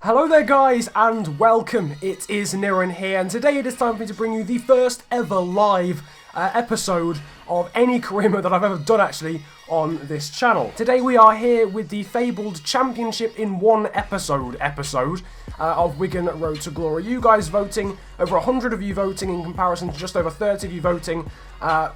Hello there guys and welcome, it is Niren here and today it is time for me to bring you the first ever live episode of any career mode that I've ever done actually on this channel. Today we are here with the fabled Championship in one episode of Wigan Road to Glory. You guys voting, over 100 of you voting in comparison to just over 30 of you voting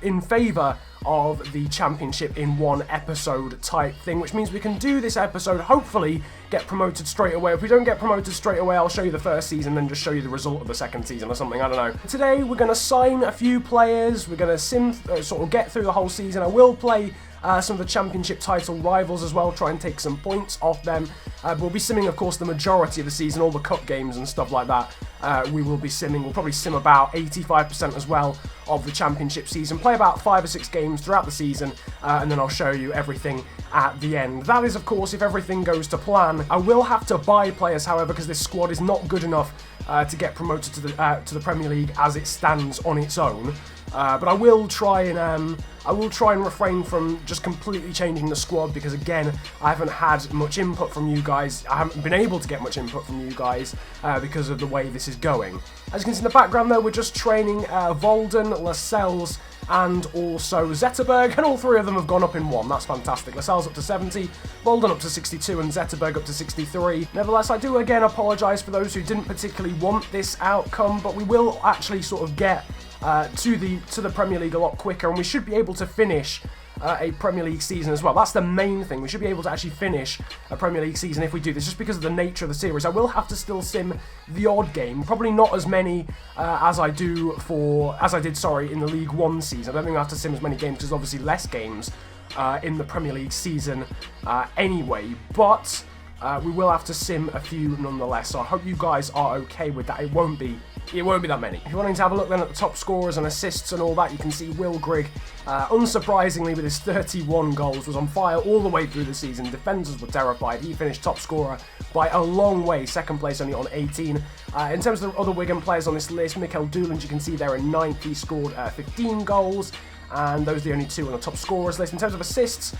in favour of the Championship in one episode type thing, which means we can do this episode, hopefully get promoted straight away. If we don't get promoted straight away, I'll show you the first season, then just show you the result of the second season or something, I don't know. Today we're going to sign a few players, we're going to sort of get through the whole season. I will play some of the Championship title rivals as well, try and take some points off them. We'll be simming, of course, the majority of the season, all the cup games and stuff like that. We will be simming, we'll probably sim about 85% as well of the Championship season, play about 5 or 6 games throughout the season, and then I'll show you everything at the end. That is, of course, if everything goes to plan. I will have to buy players, however, because this squad is not good enough to get promoted to the Premier League as it stands on its own. But I will try and refrain from just completely changing the squad because, again, I haven't had much input from you guys. I haven't been able to get much input from you guys because of the way this is going. As you can see in the background, though, we're just training Volden, Lascelles, and also Zetterberg, and all three of them have gone up in one. That's fantastic. Lascelles up to 70, Volden up to 62, and Zetterberg up to 63. Nevertheless, I do again apologise for those who didn't particularly want this outcome, but we will actually sort of get to the Premier League a lot quicker, and we should be able to finish a Premier League season as well. That's the main thing. We should be able to actually finish a Premier League season if we do this, just because of the nature of the series. I will have to still sim the odd game, probably not as many as I did in the League One season. I don't think I have to sim as many games because there's obviously less games in the Premier League season anyway, but we will have to sim a few nonetheless, so I hope you guys are okay with that. It won't be that many. If you're wanting to have a look then at the top scorers and assists and all that, you can see Will Grigg, unsurprisingly with his 31 goals, was on fire all the way through the season. Defenders were terrified. He finished top scorer by a long way, second place only on 18. In terms of the other Wigan players on this list, Mikel Doolan, you can see there in 9th, he scored 15 goals. And those are the only two on the top scorers list. In terms of assists,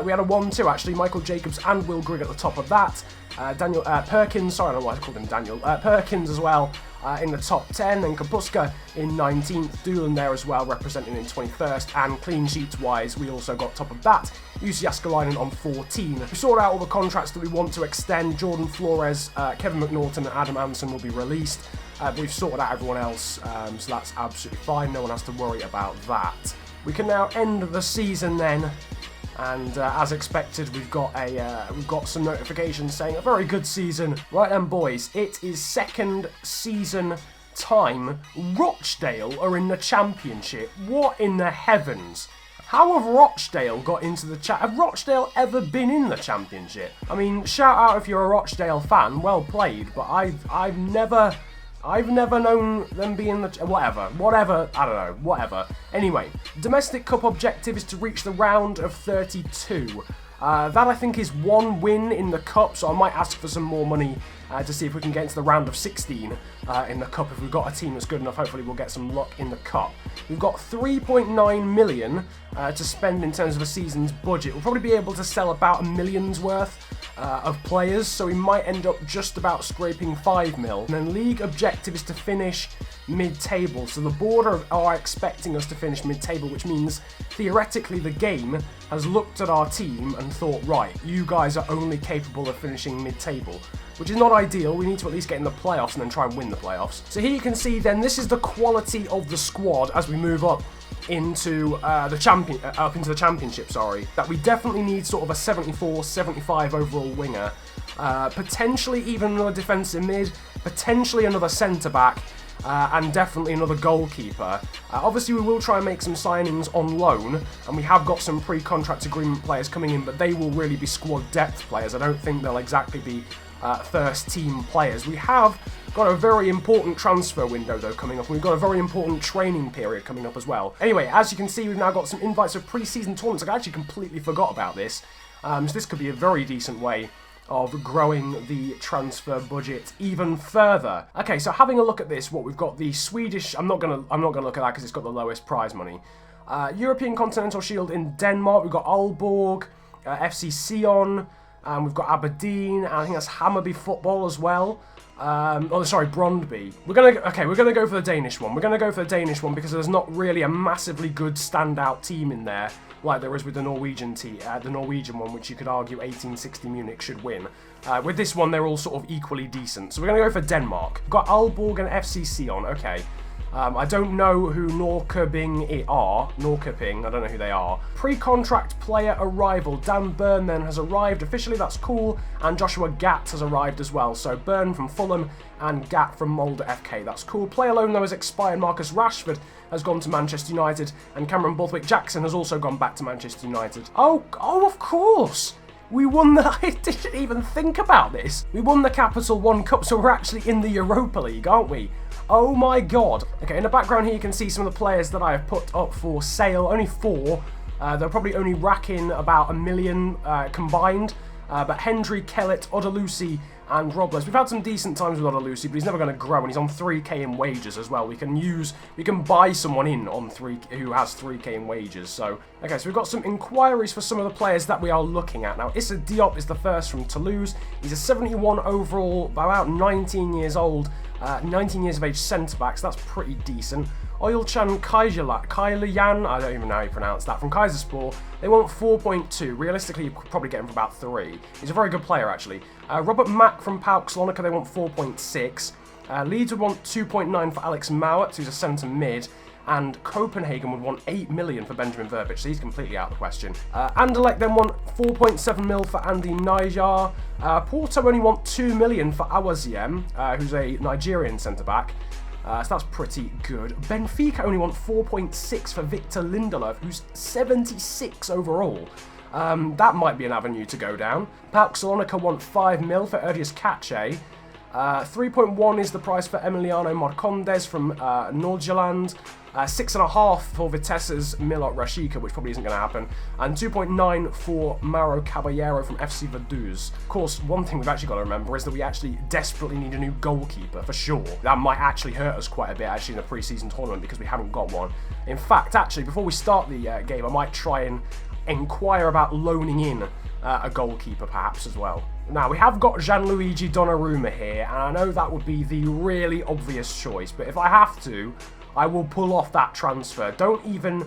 we had a 1-2 actually. Michael Jacobs and Will Grigg at the top of that. Daniel Perkins, sorry, I don't know why I called him Daniel. Perkins as well in the top 10. And Kapuska in 19th. Doolan there as well, representing in 21st. And clean sheets wise, we also got top of that. Jussi Jääskeläinen on 14. We sorted out all the contracts that we want to extend. Jordan Flores, Kevin McNaughton and Adam Anderson will be released. We've sorted out everyone else, so that's absolutely fine. No one has to worry about that. We can now end the season then, and as expected, we've got some notifications saying a very good season. Right then, boys, it is second season time. Rochdale are in the Championship. What in the heavens? How have Rochdale got into the Have Rochdale ever been in the Championship? I mean, shout out if you're a Rochdale fan. Well played, but I've never known them being the... Whatever, I don't know, whatever. Anyway, domestic cup objective is to reach the round of 32. That, I think, is one win in the cup, so I might ask for some more money to see if we can get into the round of 16 in the cup. If we've got a team that's good enough, hopefully we'll get some luck in the cup. We've got 3.9 million to spend in terms of a season's budget. We'll probably be able to sell about $1 million's worth of players, so we might end up just about scraping 5 mil. And then league objective is to finish mid-table, so the board are expecting us to finish mid-table, which means theoretically the game has looked at our team and thought, right, you guys are only capable of finishing mid-table, which is not ideal. We need to at least get in the playoffs and then try and win the playoffs. So here you can see then this is the quality of the squad as we move up into the championship, that we definitely need sort of a 74, 75 overall winger, potentially even another defensive mid, potentially another centre-back, and definitely another goalkeeper. Obviously we will try and make some signings on loan, and we have got some pre-contract agreement players coming in, but they will really be squad depth players. I don't think they'll exactly be first team players. We have got a very important transfer window though coming up, and we've got a very important training period coming up as well. Anyway, as you can see, we've now got some invites for pre-season tournaments. I actually completely forgot about this, so this could be a very decent way of growing the transfer budget even further. Okay, so having a look at this, what we've got, the Swedish, I'm not gonna look at that because it's got the lowest prize money. European Continental Shield in Denmark, we've got Aalborg, FC Sion, And we've got Aberdeen, and I think that's Hammarby Football as well. Brondby. We're gonna go for the Danish one. We're gonna go for the Danish one because there's not really a massively good standout team in there like there is with the Norwegian one, which you could argue 1860 Munich should win. With this one, they're all sort of equally decent. So we're gonna go for Denmark. We've got Aalborg and FC Sion. Okay. I don't know who Norrköping are. Norrköping, I don't know who they are. Pre-contract player arrival. Dan Burn then has arrived officially, that's cool. And Joshua Gatt has arrived as well. So Burn from Fulham and Gatt from Molde FK, that's cool. Player loan though has expired. Marcus Rashford has gone to Manchester United. And Cameron Borthwick-Jackson has also gone back to Manchester United. Oh, of course! We won the... I didn't even think about this. We won the Capital One Cup, so we're actually in the Europa League, aren't we? Oh my god. Okay, in the background here you can see some of the players that I have put up for sale. Only 4. They're probably only racking about 1 million combined. But Hendry, Kellett, Odalusi and Robles. We've had some decent times with Odalusi, but he's never going to grow, and he's on 3k in wages as well. We can buy someone in on who has 3k in wages. So, okay, so we've got some inquiries for some of the players that we are looking at. Now, Issa Diop is the first from Toulouse. He's a 71 overall, about 19 years old, 19 years of age centre-back, so that's pretty decent. Oyelchan Kailayan, I don't even know how you pronounce that, from Kaiserspor. They want 4.2. Realistically, you could probably get him for about 3. He's a very good player, actually. Robert Mack from PAOK Slonica, they want 4.6. Leeds would want 2.9 for Alex Mowat, who's a centre mid. And Copenhagen would want 8 million for Benjamin Verbic, so he's completely out of the question. Anderlecht then want 4.7 mil for Andy Najar. Porto only want 2 million for Awaziem, who's a Nigerian centre-back. So that's pretty good. Benfica only want 4.6 for Victor Lindelof, who's 76 overall. That might be an avenue to go down. PAOK Salonika want 5 mil for Urdius Kache. 3.1 is the price for Emiliano Marcondes from Nordjylland. 6.5 for Vitesse's Milot Rashica, which probably isn't going to happen. And 2.9 for Mauro Caballero from FC Vaduz. Of course, one thing we've actually got to remember is that we actually desperately need a new goalkeeper, for sure. That might actually hurt us quite a bit, actually, in the pre-season tournament, because we haven't got one. In fact, actually, before we start the game, I might try and inquire about loaning in a goalkeeper, perhaps, as well. Now, we have got Gianluigi Donnarumma here, and I know that would be the really obvious choice, but if I have to, I will pull off that transfer. Don't even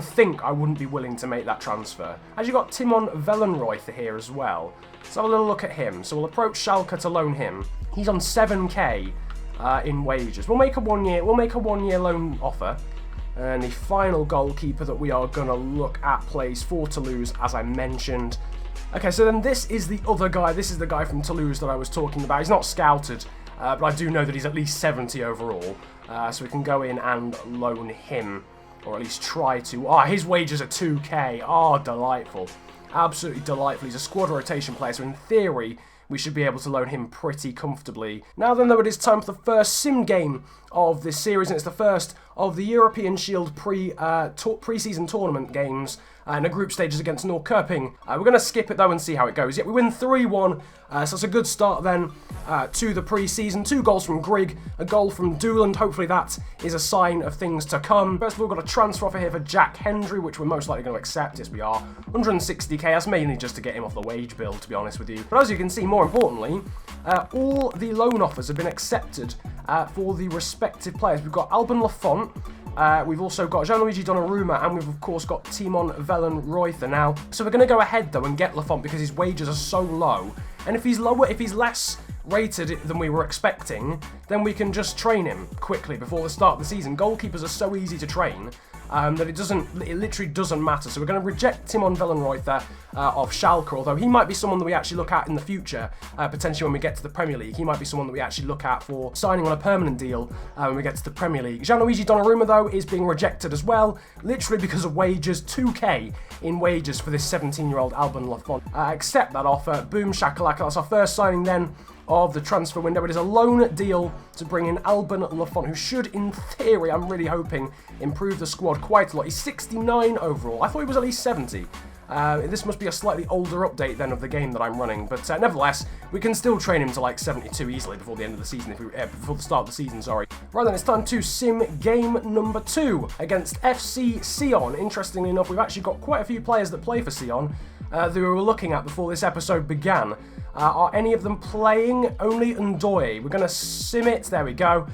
think I wouldn't be willing to make that transfer. As you got Timon Vellenreuther here as well. Let's have a little look at him. So we'll approach Schalke to loan him. He's on 7k in wages. We'll make a 1 year loan offer. And the final goalkeeper that we are gonna look at plays for Toulouse, as I mentioned. Okay, so then this is the other guy. This is the guy from Toulouse that I was talking about. He's not scouted, but I do know that he's at least 70 overall. So we can go in and loan him, or at least try to. Ah, his wages are 2k. Ah, delightful. Absolutely delightful. He's a squad rotation player, so in theory, we should be able to loan him pretty comfortably. Now then, though, it is time for the first sim game of this series, and it's the first of the European Shield pre-season tournament games in the group stages against Norrköping. We're going to skip it, though, and see how it goes. Yeah, we win 3-1, so it's a good start, then, to the pre-season. 2 goals from Grigg, a goal from Dooland. Hopefully that is a sign of things to come. First of all, we've got a transfer offer here for Jack Hendry, which we're most likely going to accept. Yes, we are. 160k, that's mainly just to get him off the wage bill, to be honest with you. But as you can see, more importantly, all the loan offers have been accepted for the respective players. We've got Alban Lafont, we've also got Gianluigi Donnarumma, and we've of course got Timon Vellenreuther now. So we're going to go ahead though and get Lafont because his wages are so low. And if he's less rated than we were expecting, then we can just train him quickly before the start of the season. Goalkeepers are so easy to train that it literally doesn't matter. So we're going to reject Timon Vellenreuther of Schalke, although he might be someone that we actually look at in the future, potentially when we get to the Premier League. He might be someone that we actually look at for signing on a permanent deal when we get to the Premier League. Gianluigi Donnarumma, though, is being rejected as well, literally because of wages. 2k in wages for this 17-year-old Alban Lafont. Accept that offer. Boom shakalaka. That's our first signing then of the transfer window. It is a loan deal to bring in Alban Lafont, who should, in theory, I'm really hoping, improve the squad quite a lot. He's 69 overall. I thought he was at least 70. This must be a slightly older update then of the game that I'm running, but nevertheless, we can still train him to like 72 easily before the end of the season, before the start of the season, sorry. Right then, it's time to sim game number 2 against FC Sion. Interestingly enough, we've actually got quite a few players that play for Sion. that we were looking at before this episode began. Are any of them playing? Only Ndoye. We're going to sim it. There we go.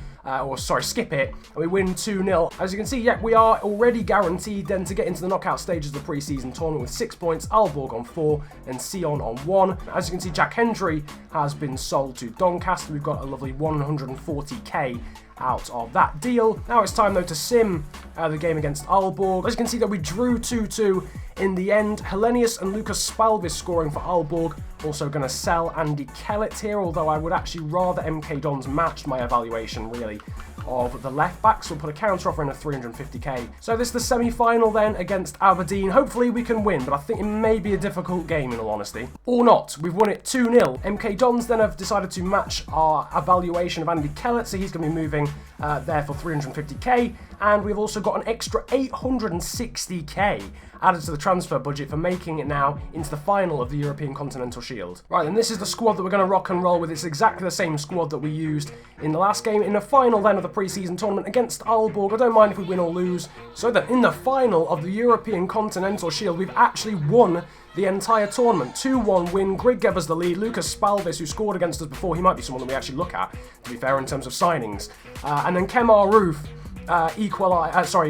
Skip it, and we win 2-0. As you can see, we are already guaranteed then to get into the knockout stages of the pre-season tournament with 6 points, Aalborg on 4, and Sion on 1. As you can see, Jack Hendry has been sold to Doncaster. We've got a lovely 140k out of that deal. Now it's time, though, to sim the game against Aalborg. As you can see, that we drew 2-2 in the end. Helenius and Lucas Spalvis scoring for Aalborg. Also going to sell Andy Kellett here, although I would actually rather MK Dons matched my evaluation, really, of the left back. So we'll put a counter offer in of 350k. So this is the semi-final then against Aberdeen. Hopefully we can win, but I think it may be a difficult game in all honesty. Or not. We've won it 2-0. MK Dons then have decided to match our evaluation of Andy Kellett, so he's going to be moving there for 350k. And we've also got an extra 860k added to the transfer budget for making it now into the final of the European Continental Shield. Right, and this is the squad that we're going to rock and roll with. It's exactly the same squad that we used in the last game in the final then of the pre-season tournament against Aalborg. I don't mind if we win or lose. So that in the final of the European Continental Shield, we've actually won the entire tournament. 2-1 win. Greg gave us the lead. Lucas Spalvis, who scored against us before, he might be someone that we actually look at, to be fair, in terms of signings. And then Kemar Roof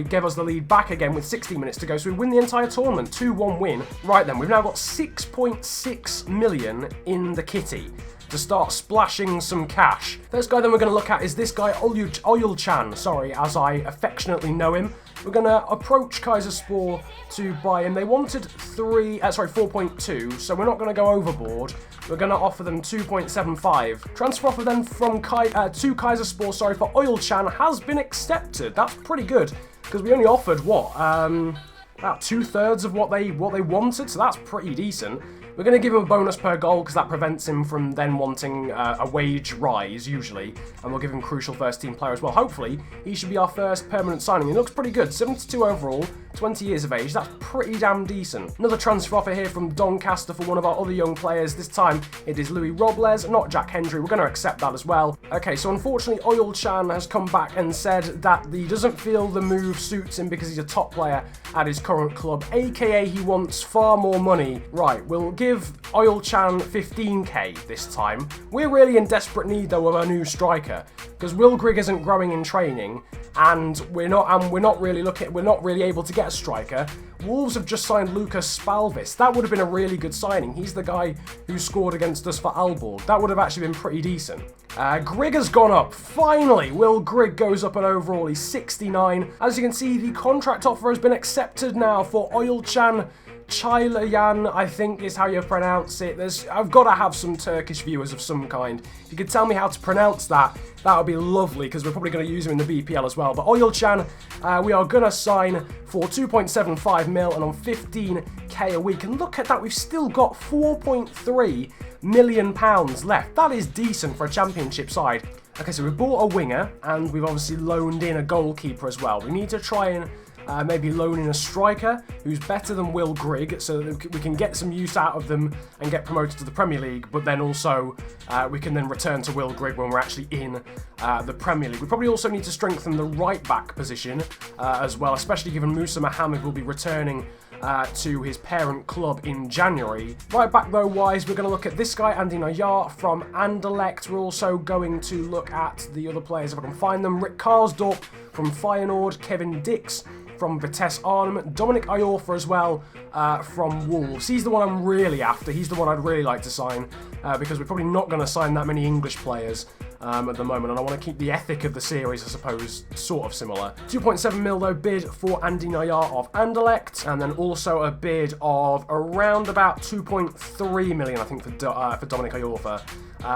gave us the lead back again with 60 minutes to go. So we win the entire tournament, 2-1 win. Right then, we've now got 6.6 million in the kitty to start splashing some cash. First guy then we're going to look at is this guy, Oyul-Chan, as I affectionately know him. We're going to approach Kaiserspor to buy him. They wanted 4.2, so we're not going to go overboard. We're going to offer them 2.75. Transfer offer then from to Kaiserspor, for Oyul-Chan has been accepted. That's pretty good, because we only offered, about 2/3 of what they wanted, so that's pretty decent. We're going to give him a bonus per goal because that prevents him from then wanting a wage rise, usually. And we'll give him crucial first-team player as well. Hopefully, he should be our first permanent signing. He looks pretty good. 72 overall, 20 years of age. That's pretty damn decent. Another transfer offer here from Doncaster for one of our other young players. This time, it is Louis Robles, not Jack Hendry. We're going to accept that as well. Okay, so unfortunately, Oyul-Chan has come back and said that he doesn't feel the move suits him because he's a top player at his current club, aka he wants far more money. Right, we'll give Oyul-Chan 15k this time. We're really in desperate need though of a new striker because Will Grigg isn't growing in training, and we're not really able to get a striker. Wolves have just signed Lucas Spalvis. That would have been a really good signing. He's the guy who scored against us for Aalborg. That would have actually been pretty decent. Grigg has gone up. Finally, Will Grigg goes up an overall. He's 69. As you can see, the contract offer has been accepted now for Oyul-Chan Çaylayan, I think is how you pronounce it. I've got to have some Turkish viewers of some kind. If you could tell me how to pronounce that, that would be lovely, because we're probably going to use him in the BPL as well. But Oyul-Chan, we are going to sign for 2.75 mil and on 15k a week. And look at that, we've still got 4.3 million pounds left. That is decent for a championship side. Okay, so we bought a winger, and we've obviously loaned in a goalkeeper as well. We need to try and maybe loan in a striker who's better than Will Grigg, so that we can get some use out of them and get promoted to the Premier League, but then also we can then return to Will Grigg when we're actually in the Premier League. We probably also need to strengthen the right-back position as well, especially given Musa Mohammed will be returning to his parent club in January. Right back though wise, we're going to look at this guy, Andy Nayar from Anderlecht. We're also going to look at the other players if I can find them. Rick Karsdorp from Feyenoord, Kevin Dix from Vitesse Arnhem, Dominic Iorfa as well from Wolves. He's the one I'm really after. He's the one I'd really like to sign because we're probably not going to sign that many English players at the moment, and I want to keep the ethic of the series, I suppose, sort of similar. 2.7 mil though bid for Andy Nayar of Anderlecht, and then also a bid of around about 2.3 million, I think, for Dominic Iorfa,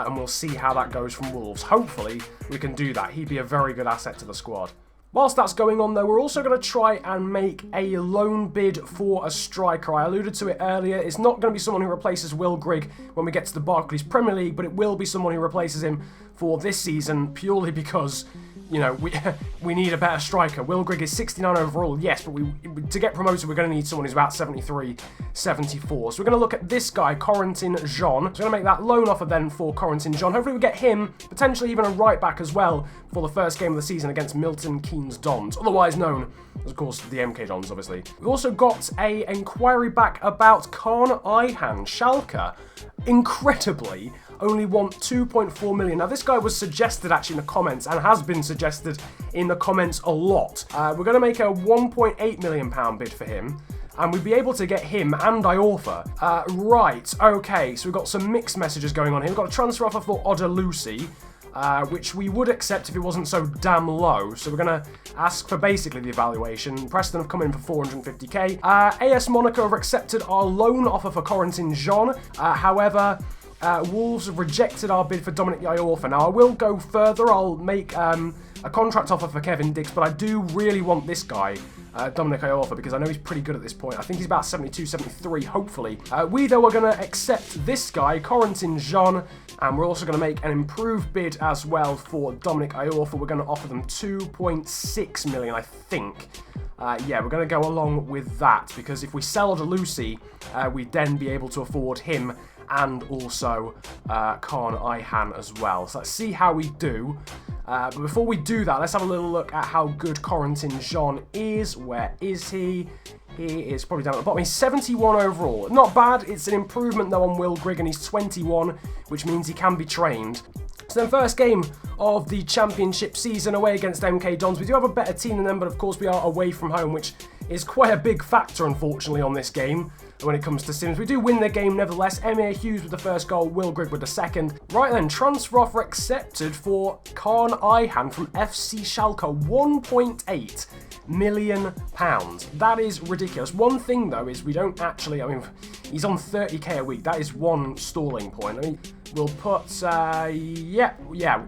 and we'll see how that goes from Wolves. Hopefully we can do that. He'd be a very good asset to the squad. Whilst that's going on though, we're also going to try and make a loan bid for a striker. I alluded to it earlier. It's not going to be someone who replaces Will Grigg when we get to the Barclays Premier League, but it will be someone who replaces him for this season purely because, you know, we need a better striker. Will Grigg is 69 overall, yes, but to get promoted, we're going to need someone who's about 73, 74. So we're going to look at this guy, Corentin Jean. So we're going to make that loan offer then for Corentin Jean. Hopefully we get him, potentially even a right back as well, for the first game of the season against Milton Keynes Dons, otherwise known as, of course, the MK Dons, obviously. We've also got a inquiry back about Kaan Ayhan. Schalke, incredibly, only want 2.4 million. Now, this guy was suggested actually in the comments and has been suggested in the comments a lot. We're going to make a £1.8 million bid for him, and we'd be able to get him and Iorfa. Right, okay, so we've got some mixed messages going on here. We've got a transfer offer for Odalusi, which we would accept if it wasn't so damn low. So we're going to ask for basically the evaluation. Preston have come in for 450k. AS Monaco have accepted our loan offer for Corentin Jean. However, Wolves have rejected our bid for Dominic Iorfa. Now, I will go further. I'll make a contract offer for Kevin Dix, but I do really want this guy, Dominic Iorfa, because I know he's pretty good at this point. I think he's about 72, 73, hopefully. We, though, are going to accept this guy, Corentin Jean, and we're also going to make an improved bid as well for Dominic Iorfa. We're going to offer them 2.6 million, I think. Yeah, we're going to go along with that, because if we sell Odalusi, we'd then be able to afford him and also Kaan Ayhan as well. So let's see how we do. But before we do that, let's have a little look at how good Corentin Jean is. Where is he? He is probably down at the bottom. He's 71 overall. Not bad. It's an improvement, though, on Will Grigg, and he's 21, which means he can be trained. So then, first game of the championship season away against MK Dons. We do have a better team than them, but of course we are away from home, which is quite a big factor, unfortunately, on this game when it comes to Sims. We do win the game nevertheless. Emir Hughes with the first goal, Will Grigg with the second. Right then, transfer offer accepted for Kaan Ayhan from FC Schalke, £1.8 million. That is ridiculous. One thing, though, is we don't actually, I mean, he's on 30k a week. That is one stalling point. I mean, we'll put, yeah,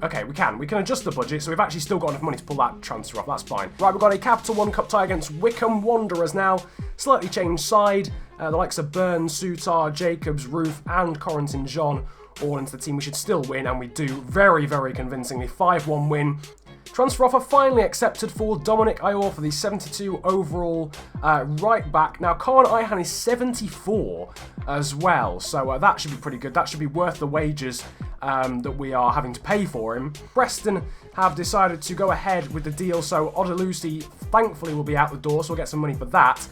okay, we can adjust the budget, so we've actually still got enough money to pull that transfer off, that's fine. Right, we've got a Capital One Cup tie against Wycombe Wanderers now, slightly changed side, the likes of Burns, Sutar, Jacobs, Roof, and Corentin Jean all into the team. We should still win, and we do very, very convincingly, 5-1 win. Transfer offer finally accepted for Dominic Iorfa, the 72 overall right back. Now, Kaan Ayhan is 74 as well, so that should be pretty good. That should be worth the wages that we are having to pay for him. Preston have decided to go ahead with the deal, so Odalusi thankfully will be out the door, so we'll get some money for that.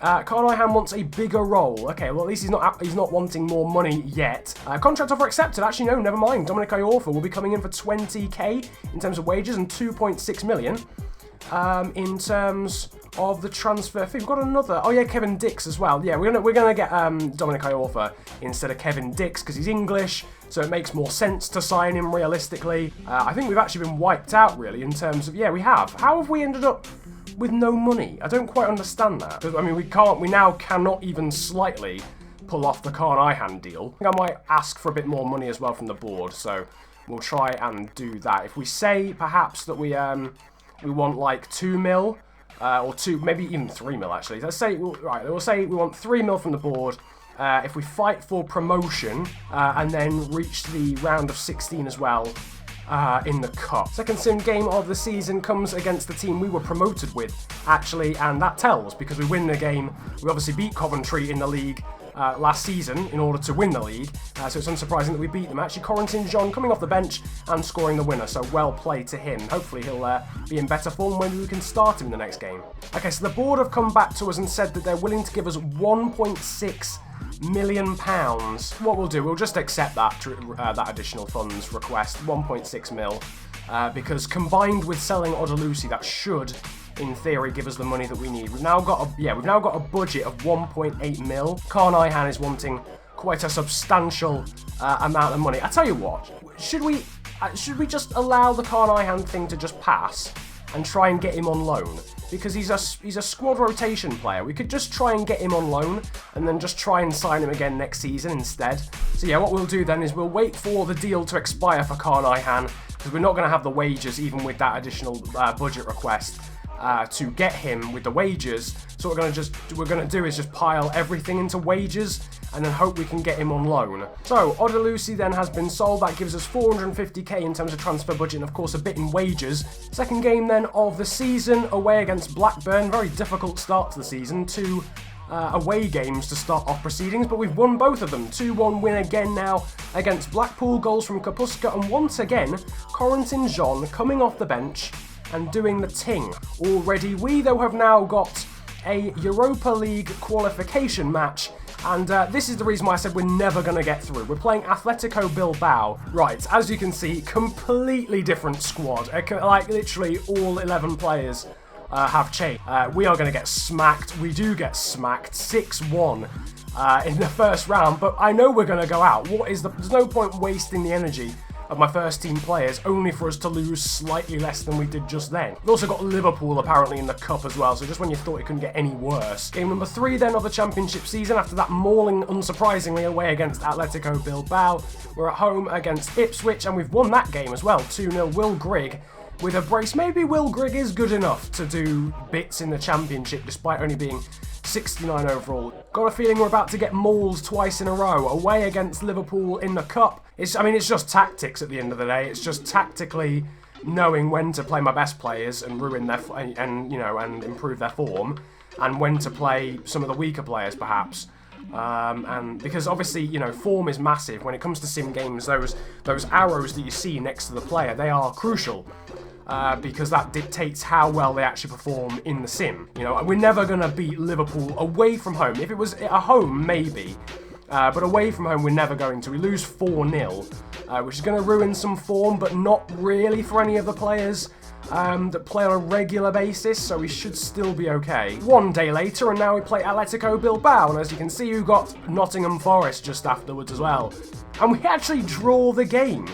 Kaan Ayhan wants a bigger role. Okay, well, at least he's not wanting more money yet. Contract offer accepted. Actually, no, never mind. Dominic Iorfa will be coming in for 20k in terms of wages and 2.6 million in terms of the transfer fee. We've got another. Oh yeah, Kevin Dix as well. Yeah, we're gonna get Dominic Iorfa instead of Kevin Dix because he's English, so it makes more sense to sign him realistically. I think we've actually been wiped out really in terms of, yeah, we have. How have we ended up with no money? I don't quite understand that. I mean, we now cannot even slightly pull off the Kaan Ayhan deal. I think I might ask for a bit more money as well from the board, so we'll try and do that. If we say perhaps that we want like 2 mil, or maybe even 3 mil actually. Let's say, right, we'll say we want 3 mil from the board. If we fight for promotion and then reach the round of 16 as well, in the cup. Second sim game of the season comes against the team we were promoted with, actually, and that tells because we win the game. We obviously beat Coventry in the league last season in order to win the league, so it's unsurprising that we beat them. Actually, Corentin Jean coming off the bench and scoring the winner, so well played to him. Hopefully he'll be in better form when we can start him in the next game. Okay, so the board have come back to us and said that they're willing to give us £1.6 million. What we'll do, we'll just accept that that additional funds request, 1.6 mil, because combined with selling Odalusi, that should, in theory, give us the money that we need. We've now got a budget of 1.8 mil. Kaan Ayhan is wanting quite a substantial amount of money. I tell you what, should we just allow the Kaan Ayhan thing to just pass and try and get him on loan? Because he's a squad rotation player. We could just try and get him on loan and then just try and sign him again next season instead. So yeah, what we'll do then is we'll wait for the deal to expire for Kaan Ayhan, because we're not going to have the wages even with that additional budget request to get him with the wages. So what we're going to do is just pile everything into wages and then hope we can get him on loan. So, Odelusi then has been sold. That gives us 450k in terms of transfer budget and of course a bit in wages. Second game then of the season, away against Blackburn. Very difficult start to the season. Two away games to start off proceedings, but we've won both of them. 2-1 win again now against Blackpool. Goals from Kapuska, and once again, Corentin Jean coming off the bench and doing the ting. Already, we though have now got a Europa League qualification match, and this is the reason why I said we're never going to get through. We're playing Atletico Bilbao. Right, as you can see, completely different squad. Like, literally all 11 players have changed. We are going to get smacked. We do get smacked 6-1 in the first round, but I know we're going to go out. There's no point wasting the energy of my first team players only for us to lose slightly less than we did just then. We've also got Liverpool apparently in the cup as well, so just when you thought it couldn't get any worse. Game number 3 then of the championship season, after that mauling unsurprisingly away against Atletico Bilbao. We're at home against Ipswich, and we've won that game as well, 2-0. Will Grigg with a brace. Maybe Will Grigg is good enough to do bits in the championship despite only being 69 overall. Got a feeling we're about to get mauled twice in a row. Away against Liverpool in the cup. It's just tactics at the end of the day. It's just tactically knowing when to play my best players and ruin their and improve their form, and when to play some of the weaker players perhaps. And because obviously, form is massive when it comes to sim games. Those arrows that you see next to the player, they are crucial. Because that dictates how well they actually perform in the sim. We're never going to beat Liverpool away from home. If it was at home, maybe. But away from home, we're never going to. We lose 4-0, which is going to ruin some form, but not really for any of the players that play on a regular basis, so we should still be okay. One day later, and now we play Atletico Bilbao, and as you can see, we've got Nottingham Forest just afterwards as well. And we actually draw the game.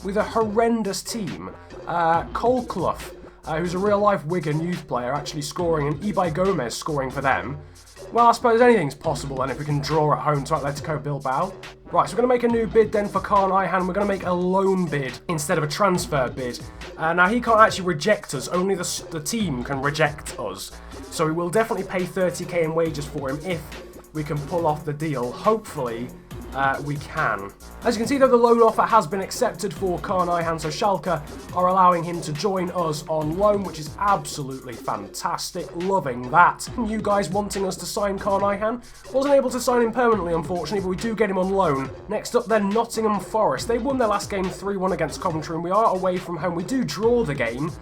With a horrendous team. Cole Clough, who's a real-life Wigan youth player, actually scoring, and Ibai Gomez scoring for them. Well, I suppose anything's possible then if we can draw at home to Atletico Bilbao. Right, so we're going to make a new bid then for Khan Ihan. We're going to make a loan bid instead of a transfer bid. Now, he can't actually reject us. Only the team can reject us. So we will definitely pay 30k in wages for him if we can pull off the deal. Hopefully, we can. As you can see though, the loan offer has been accepted for Khan Ihan, so Schalke are allowing him to join us on loan, which is absolutely fantastic. Loving that. You guys wanting us to sign Khan Ihan. Wasn't able to sign him permanently, unfortunately, but we do get him on loan. Next up then, Nottingham Forest. They won their last game 3-1 against Coventry, and we are away from home. We do draw the game.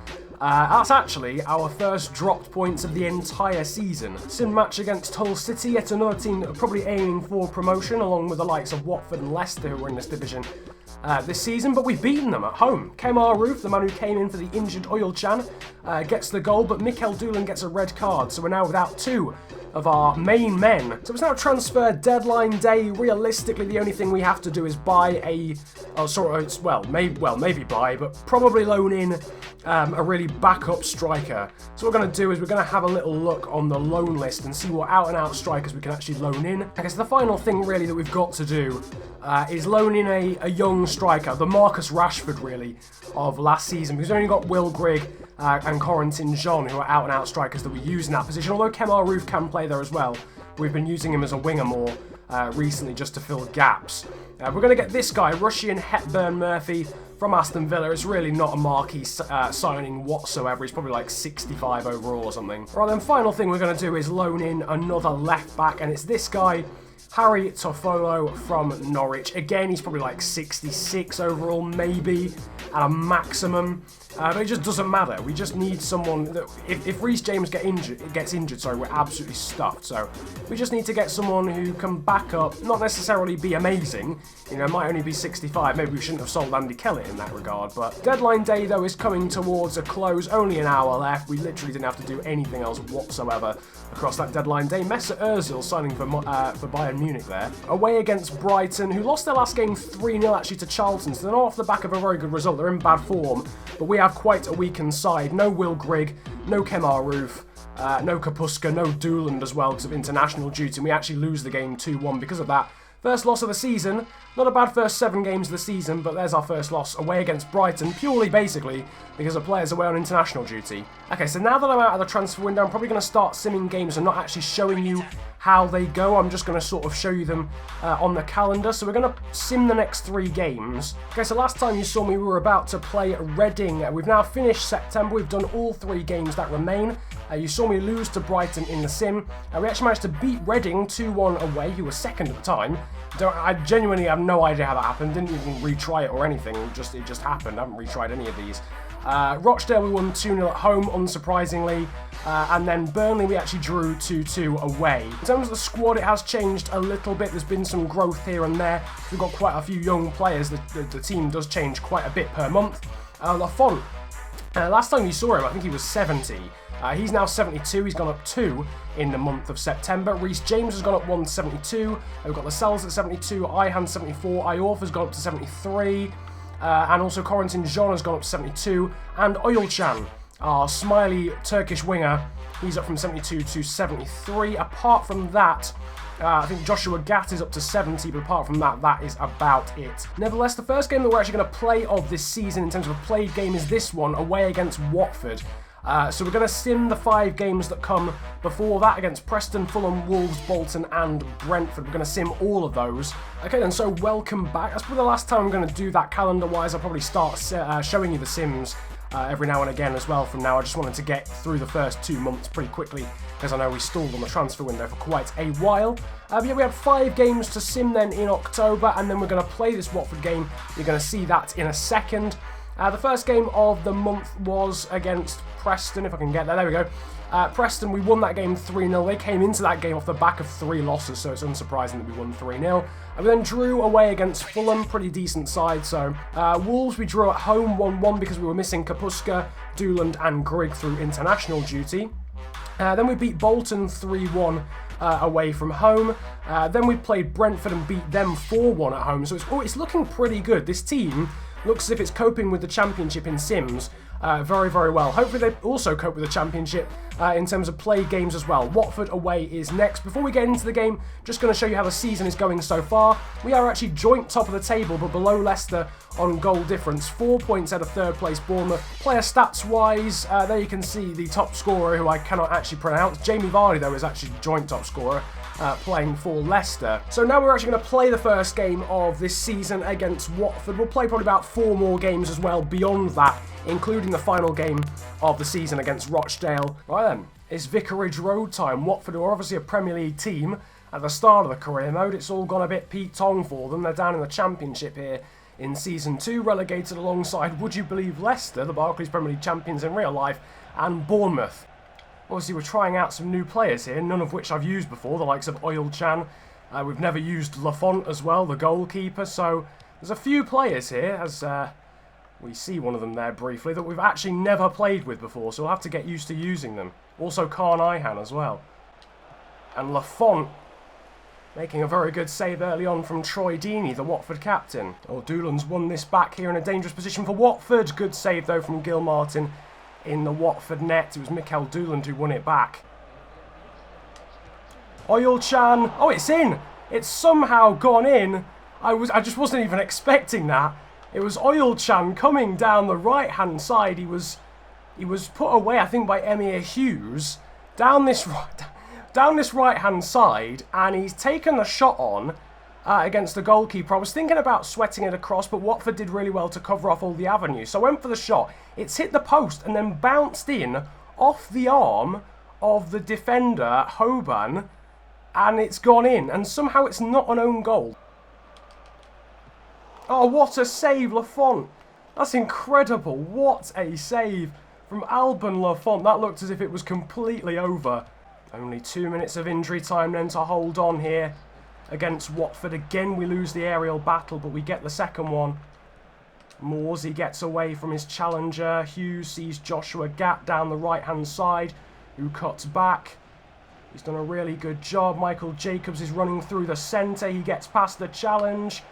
That's actually our first dropped points of the entire season. Sim match against Hull City, yet another team that are probably aiming for promotion, along with the likes of Watford and Leicester, who are in this division this season, but we've beaten them at home. Kemar Roof, the man who came in for the injured Oil Chan, gets the goal, but Mikel Doolan gets a red card, so we're now without 2 of our main men. So it's now transfer deadline day. Realistically, the only thing we have to do is buy maybe buy, but probably loan in a really backup striker. So what we're going to do is we're going to have a little look on the loan list and see what out-and-out strikers we can actually loan in. I guess the final thing really that we've got to do is loan in a young striker, the Marcus Rashford really of last season, because we've only got Will Grigg and Corentin Jean, who are out-and-out strikers that we use in that position, although Kemar Roof can play there as well. We've been using him as a winger more recently just to fill gaps. We're going to get this guy, Russian Hepburn Murphy from Aston Villa. It's really not a marquee signing whatsoever. He's probably like 65 overall or something. Right, then final thing we're going to do is loan in another left back, and it's this guy, Harry Toffolo from Norwich. Again, he's probably like 66 overall, maybe, at a maximum. But it just doesn't matter. We just need someone that, if Reece James gets injured, we're absolutely stuffed. So we just need to get someone who can back up, not necessarily be amazing. Might only be 65. Maybe we shouldn't have sold Andy Kellett in that regard. But deadline day, though, is coming towards a close. Only an hour left. We literally didn't have to do anything else whatsoever across that deadline day. Mesut Ozil signing for Bayern Munich there. Away against Brighton, who lost their last game 3-0 actually to Charlton. So they're not off the back of a very good result. They're in bad form. But we have quite a weakened side. No Will Grigg, no Kemar Roof, no Kapuska, no Dooland as well because of international duty. And we actually lose the game 2-1 because of that. First loss of the season. Not a bad first 7 games of the season, but there's our first loss away against Brighton, purely basically because the players away on international duty. Okay, so now that I'm out of the transfer window, I'm probably going to start simming games and not actually showing you how they go. I'm just going to sort of show you them on the calendar. So we're going to sim the next 3 games. Okay, so last time you saw me, we were about to play Reading. We've now finished September. We've done all 3 games that remain. You saw me lose to Brighton in the sim. We actually managed to beat Reading 2-1 away, who were second at the time. I genuinely have no idea how that happened. Didn't even retry it or anything. It just happened. I haven't retried any of these. Rochdale we won 2-0 at home, unsurprisingly. And then Burnley we actually drew 2-2 away. In terms of the squad, it has changed a little bit. There's been some growth here and there. We've got quite a few young players. The team does change quite a bit per month. Lafont, last time you saw him, I think he was 70. He's now 72, he's gone up 2 in the month of September. Reece James has gone up 1 to 72. We've got Lascelles at 72, Ihan 74, Iorf has gone up to 73. And also Corentin Jean has gone up to 72. And Oyalchan, our smiley Turkish winger, he's up from 72 to 73. Apart from that, I think Joshua Gatt is up to 70, but apart from that, that is about it. Nevertheless, the first game that we're actually going to play of this season in terms of a played game is this one, away against Watford. So we're going to sim the 5 games that come before that against Preston, Fulham, Wolves, Bolton and Brentford. We're going to sim all of those. Okay then, so welcome back. That's probably the last time I'm going to do that calendar-wise. I'll probably start showing you the sims every now and again as well from now. I just wanted to get through the first 2 months pretty quickly because I know we stalled on the transfer window for quite a while. But yeah, we had 5 games to sim then in October, and then we're going to play this Watford game. You're going to see that in a second. The first game of the month was against Preston, if I can get there. There we go. Preston, we won that game 3-0. They came into that game off the back of 3 losses, so it's unsurprising that we won 3-0. And we then drew away against Fulham, pretty decent side. So Wolves, we drew at home 1-1 because we were missing Kapuska, Dooland and Grigg through international duty. Then we beat Bolton 3-1 away from home. Then we played Brentford and beat them 4-1 at home. So it's looking pretty good. This team looks as if it's coping with the Championship in Sims very, very well. Hopefully they also cope with the Championship in terms of play games as well. Watford away is next. Before we get into the game, just going to show you how the season is going so far. We are actually joint top of the table, but below Leicester on goal difference. 4 points out of third place Bournemouth. Player stats wise, there you can see the top scorer, who I cannot actually pronounce. Jamie Vardy, though, is actually joint top scorer. Playing for Leicester. So now we're actually going to play the first game of this season against Watford. We'll play probably about 4 more games as well beyond that, including the final game of the season against Rochdale. Right then, it's Vicarage Road time. Watford are obviously a Premier League team at the start of the career mode. It's all gone a bit Pete Tong for them. They're down in the Championship here in Season 2, relegated alongside, would you believe, Leicester, the Barclays Premier League champions in real life, and Bournemouth. Obviously, we're trying out some new players here, none of which I've used before, the likes of Oyalchan. We've never used Lafont as well, the goalkeeper. So there's a few players here, as we see one of them there briefly, that we've actually never played with before, so we'll have to get used to using them. Also, Khan Ihan as well. And Lafont making a very good save early on from Troy Deeney, the Watford captain. Oh, Doolan's won this back here in a dangerous position for Watford. Good save, though, from Gil Martin in the Watford net. It was Mikel Dooland who won it back. Oyalchan. Oh, it's in. It's somehow gone in. I just wasn't even expecting that. It was Oyalchan coming down the right-hand side. He was put away, I think, by Emir Hughes down this right-hand side, and he's taken the shot on against the goalkeeper. I was thinking about sweating it across, but Watford did really well to cover off all the avenues. So I went for the shot. It's hit the post and then bounced in off the arm of the defender, Hoban, and it's gone in. And somehow it's not an own goal. Oh, what a save, Lafont. That's incredible. What a save from Alban Lafont. That looked as if it was completely over. Only 2 minutes of injury time then to hold on here against Watford. Again, we lose the aerial battle, but we get the second one. Morsey gets away from his challenger. Hughes sees Joshua Gatt down the right-hand side, who cuts back. He's done a really good job. Michael Jacobs is running through the centre. He gets past the challenge.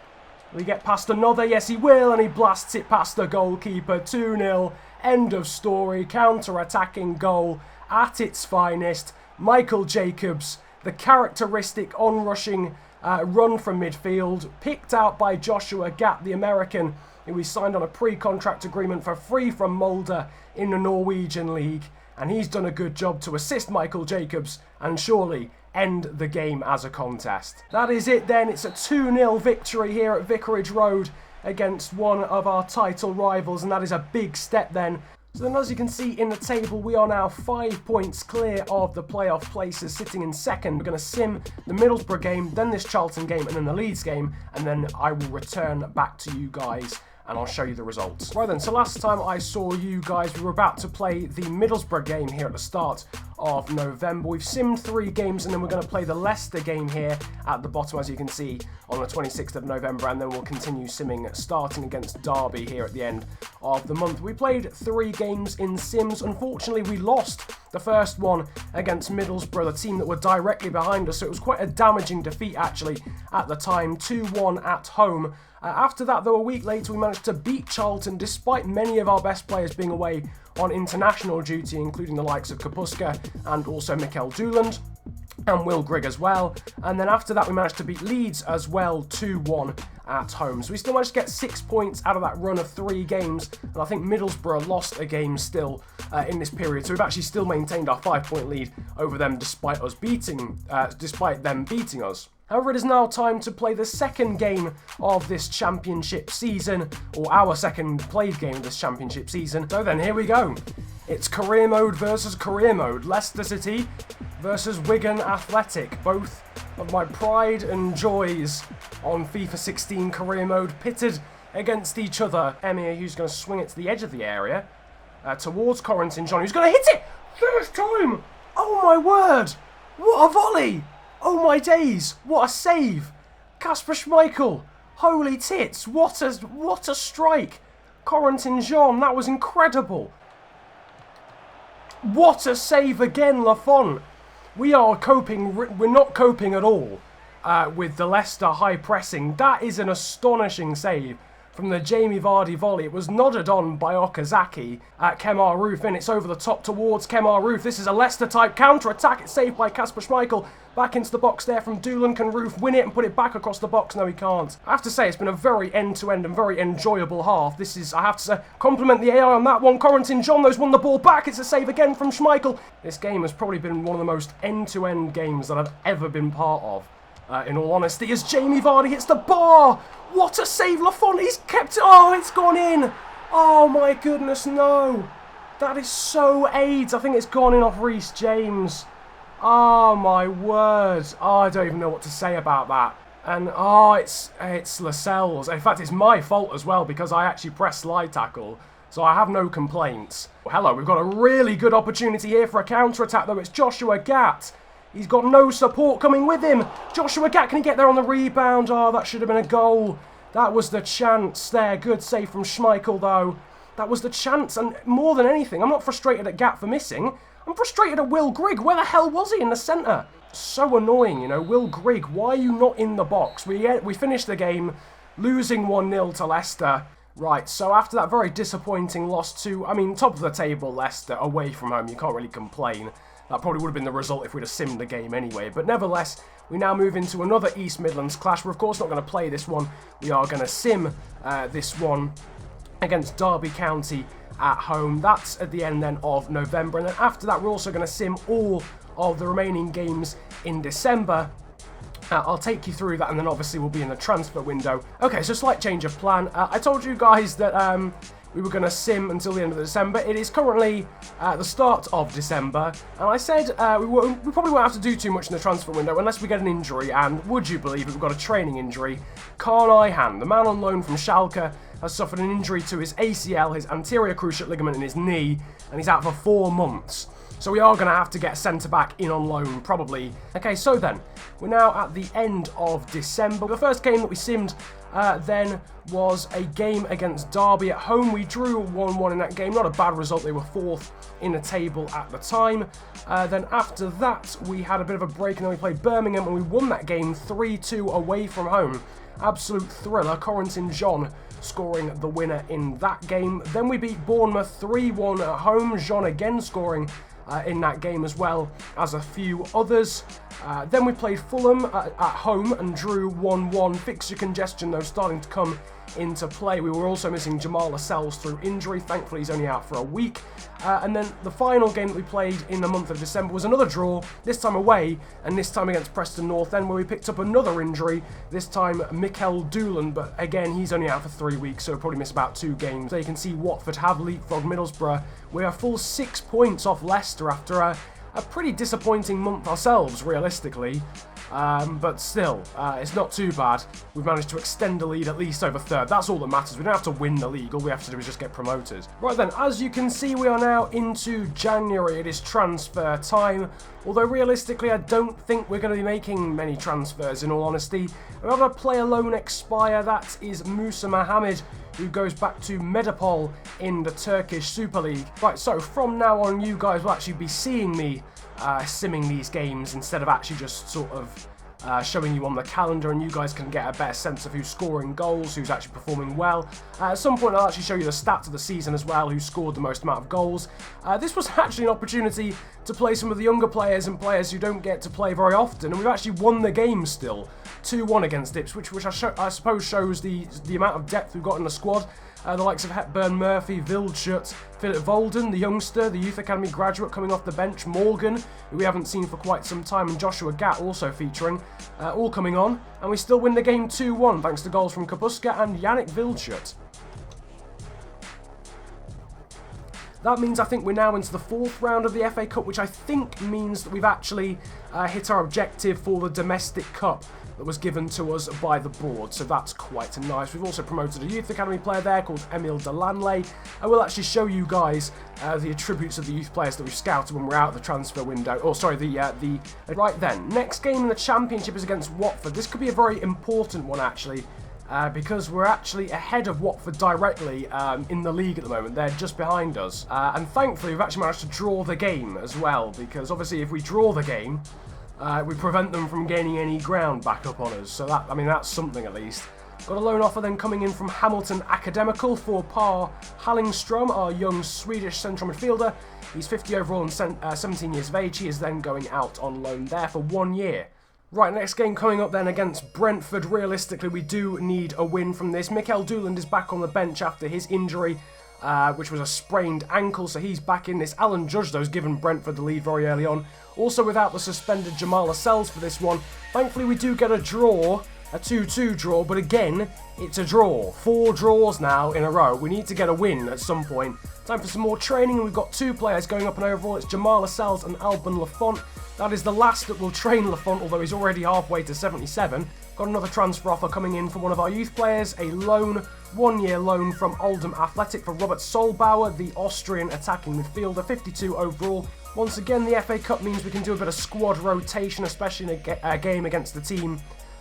Will he get past another? Yes, he will, and he blasts it past the goalkeeper. 2-0. End of story. Counter-attacking goal at its finest. Michael Jacobs, the characteristic on-rushing run from midfield, picked out by Joshua Gatt, the American, who we signed on a pre-contract agreement for free from Molde in the Norwegian League. and he's done a good job to assist Michael Jacobs and surely end the game as a contest. That is it then. It's a 2-0 victory here at Vicarage Road against one of our title rivals, and that is a big step then. So then, as you can see in the table, we are now 5 points clear of the playoff places, sitting in second. We're going to sim the Middlesbrough game, then this Charlton game, and then the Leeds game, and then I will return back to you guys and I'll show you the results. Right then, so last time I saw you guys, we were about to play the Middlesbrough game here at the start of November. We've simmed 3 games, and then we're going to play the Leicester game here at the bottom, as you can see, on the 26th of November, and then we'll continue simming starting against Derby here at the end of the month. We played 3 games in sims. Unfortunately, we lost the first one against Middlesbrough, the team that were directly behind us, so it was quite a damaging defeat actually at the time, 2-1 at home. After that, though, a week later, we managed to beat Charlton despite many of our best players being away on international duty, including the likes of Kapuska and also Mikel Dooland and Will Grigg as well. And then after that, we managed to beat Leeds as well, 2-1 at home. So we still managed to get 6 points out of that run of 3 games, and I think Middlesbrough lost a game still in this period. So we've actually still maintained our 5-point lead over them despite them beating us. However, it is now time to play the second game of this championship season, or our second played game of this championship season. So then, here we go. It's career mode versus career mode. Leicester City versus Wigan Athletic. Both of my pride and joys on FIFA 16 career mode pitted against each other. Emir, who's going to swing it to the edge of the area, towards Corentin John, who's going to hit it! First time! Oh my word! What a volley! Oh my days, what a save! Kasper Schmeichel, holy tits, what a strike! Corentin Jean, that was incredible! What a save again, Lafont! We are coping, we're not coping at all with the Leicester high pressing. That is an astonishing save from the Jamie Vardy volley. It was nodded on by Okazaki at Kemar Roof, and it's over the top towards Kemar Roof. This is a Leicester-type counter-attack. It's saved by Kasper Schmeichel. Back into the box there from Doolan. Can Roof win it and put it back across the box? No, he can't. I have to say, it's been a very end-to-end and very enjoyable half. This is, I have to say, compliment the AI on that one. Corentin John, those won the ball back. It's a save again from Schmeichel. This game has probably been one of the most end-to-end games that I've ever been part of. In all honesty, as Jamie Vardy hits the bar. What a save, Lafont. He's kept it. Oh, it's gone in. Oh, my goodness, no. That is so AIDS. I think it's gone in off Reece James. Oh, my word. Oh, I don't even know what to say about that. And, oh, it's Lascelles. In fact, it's my fault as well because I actually pressed slide tackle. So I have no complaints. Hello, we've got a really good opportunity here for a counter-attack, though. It's Joshua Gatt. He's got no support coming with him. Joshua Gatt, can he get there on the rebound? Oh, that should have been a goal. That was the chance there. Good save from Schmeichel, though. That was the chance, and more than anything, I'm not frustrated at Gatt for missing. I'm frustrated at Will Grigg. Where the hell was he in the centre? So annoying, you know. Will Grigg, why are you not in the box? We finished the game losing 1-0 to Leicester. Right, so after that very disappointing loss to, I mean, top of the table Leicester, away from home, you can't really complain. That probably would have been the result if we'd have simmed the game anyway. But nevertheless, we now move into another East Midlands clash. We're of course not going to play this one. We are going to sim this one against Derby County at home. That's at the end then of November. And then after that, we're also going to sim all of the remaining games in December. I'll take you through that, and then obviously we'll be in the transfer window. Okay, so slight change of plan. I told you guys that we were going to sim until the end of December. It is currently the start of December, and I said we probably won't have to do too much in the transfer window unless we get an injury, and would you believe it, we've got a training injury. Kaan Ayhan, the man on loan from Schalke, has suffered an injury to his ACL, his anterior cruciate ligament in his knee, and he's out for 4 months. So we are going to have to get centre-back in on loan, probably. Okay, so then, we're now at the end of December. The first game that we simmed then was a game against Derby at home. We drew 1-1 in that game. Not a bad result. They were 4th in the table at the time. Then after that, we had a bit of a break, and then we played Birmingham, and we won that game 3-2 away from home. Absolute thriller. Corentin John scoring the winner in that game. Then we beat Bournemouth 3-1 at home. John again scoring in that game, as well as a few others. Then we played Fulham at home and drew 1-1. Fixture congestion, though, starting to come into play. We were also missing Jamal Lascelles through injury. Thankfully, he's only out for a week. And then the final game that we played in the month of December was another draw, this time away, and this time against Preston North End, where we picked up another injury, this time Mikel Doolan, but again, he's only out for 3 weeks, so we'll probably miss about 2 games. So you can see Watford have leapfrogged Middlesbrough. We're a full 6 points off Leicester after a pretty disappointing month ourselves, realistically. But still, it's not too bad. We've managed to extend the lead at least over third. That's all that matters. We don't have to win the league. All we have to do is just get promoted. Right then, as you can see, we are now into January. It is transfer time. Although realistically, I don't think we're going to be making many transfers, in all honesty. We have a player loan expire. That is Musa Mohammed, who goes back to Medipol in the Turkish Super League. Right, so from now on, you guys will actually be seeing me simming these games instead of actually just sort of showing you on the calendar, and you guys can get a better sense of who's scoring goals, who's actually performing well. At some point I'll actually show you the stats of the season as well, who scored the most amount of goals. This was actually an opportunity to play some of the younger players and players who don't get to play very often, and we've actually won the game still, 2-1 against Ipswich, which I suppose shows the amount of depth we've got in the squad. The likes of Hepburn Murphy, Wildschut, Philip Volden, the youngster, the Youth Academy graduate coming off the bench, Morgan, who we haven't seen for quite some time, and Joshua Gatt also featuring, all coming on. And we still win the game 2-1 thanks to goals from Kapuska and Yannick Wildschut. That means I think we're now into the 4th round of the FA Cup, which I think means that we've actually hit our objective for the domestic cup that was given to us by the board, so that's quite nice. We've also promoted a Youth Academy player there called Emile Delanley. I will actually show you guys the attributes of the youth players that we've scouted when we're out of the transfer window. Oh, sorry, right then. Next game in the Championship is against Watford. This could be a very important one, actually, because we're actually ahead of Watford directly in the league at the moment. They're just behind us. And thankfully, we've actually managed to draw the game as well, because obviously if we draw the game, we prevent them from gaining any ground back up on us. So that, I mean, that's something at least. Got a loan offer then coming in from Hamilton Academical for Par Hallingström, our young Swedish central midfielder. He's 50 overall and 17 years of age. He is then going out on loan there for 1 year. Right, next game coming up then against Brentford. Realistically, we do need a win from this. Mikel Doolan is back on the bench after his injury, which was a sprained ankle, so he's back in this. Alan Judge, though, has given Brentford the lead very early on. Also without the suspended Jamal Lascelles for this one. Thankfully, we do get a draw, a 2-2 draw, but again, it's a draw. 4 draws now in a row. We need to get a win at some point. Time for some more training, and we've got 2 players going up and overall. It's Jamal Lascelles and Alban Lafont. That is the last that will train Lafont, although he's already halfway to 77. Got another transfer offer coming in from one of our youth players, a loan, 1-year loan from Oldham Athletic for Robert Solbauer, the Austrian attacking midfielder, 52 overall. Once again, the FA Cup means we can do a bit of squad rotation, especially in a game against the team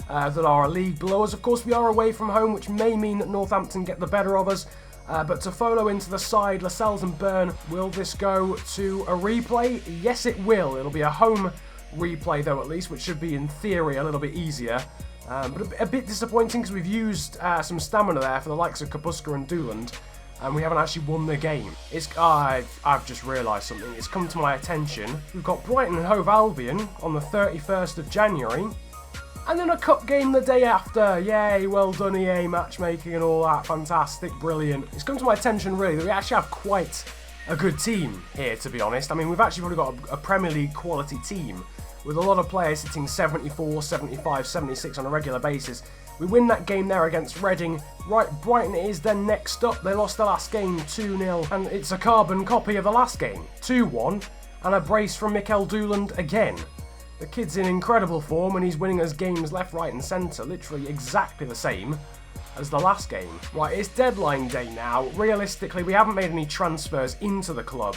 that are a league below us. Of course, we are away from home, which may mean that Northampton get the better of us. But to follow into the side, Lascelles and Burn, will this go to a replay? Yes, it will. It'll be a home replay, though, at least, which should be, in theory, a little bit easier. But a bit disappointing because we've used some stamina there for the likes of Kapuska and Dooland, and we haven't actually won the game. I've just realised something. It's come to my attention. We've got Brighton and Hove Albion on the 31st of January. And then a cup game the day after. Yay, well done EA, matchmaking and all that. Fantastic, brilliant. It's come to my attention really that we actually have quite a good team here, to be honest. I mean, we've actually probably got a Premier League quality team with a lot of players hitting 74, 75, 76 on a regular basis. We win that game there against Reading. Right, Brighton is then next up. They lost the last game 2-0, and it's a carbon copy of the last game, 2-1, and a brace from Mikel Dooland again. The kid's in incredible form, and he's winning us games left, right and centre, literally exactly the same as the last game. Right, it's deadline day now. Realistically, we haven't made any transfers into the club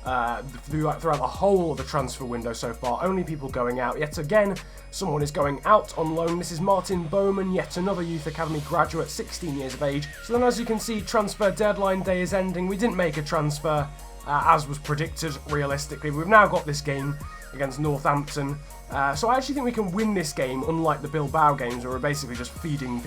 throughout the whole of the transfer window so far. Only people going out. Yet again, someone is going out on loan. This is Martin Bowman, yet another Youth Academy graduate, 16 years of age. So then, as you can see, transfer deadline day is ending. We didn't make a transfer, as was predicted, realistically. We've now got this game against Northampton. So I actually think we can win this game, unlike the Bilbao games where we're basically just feeding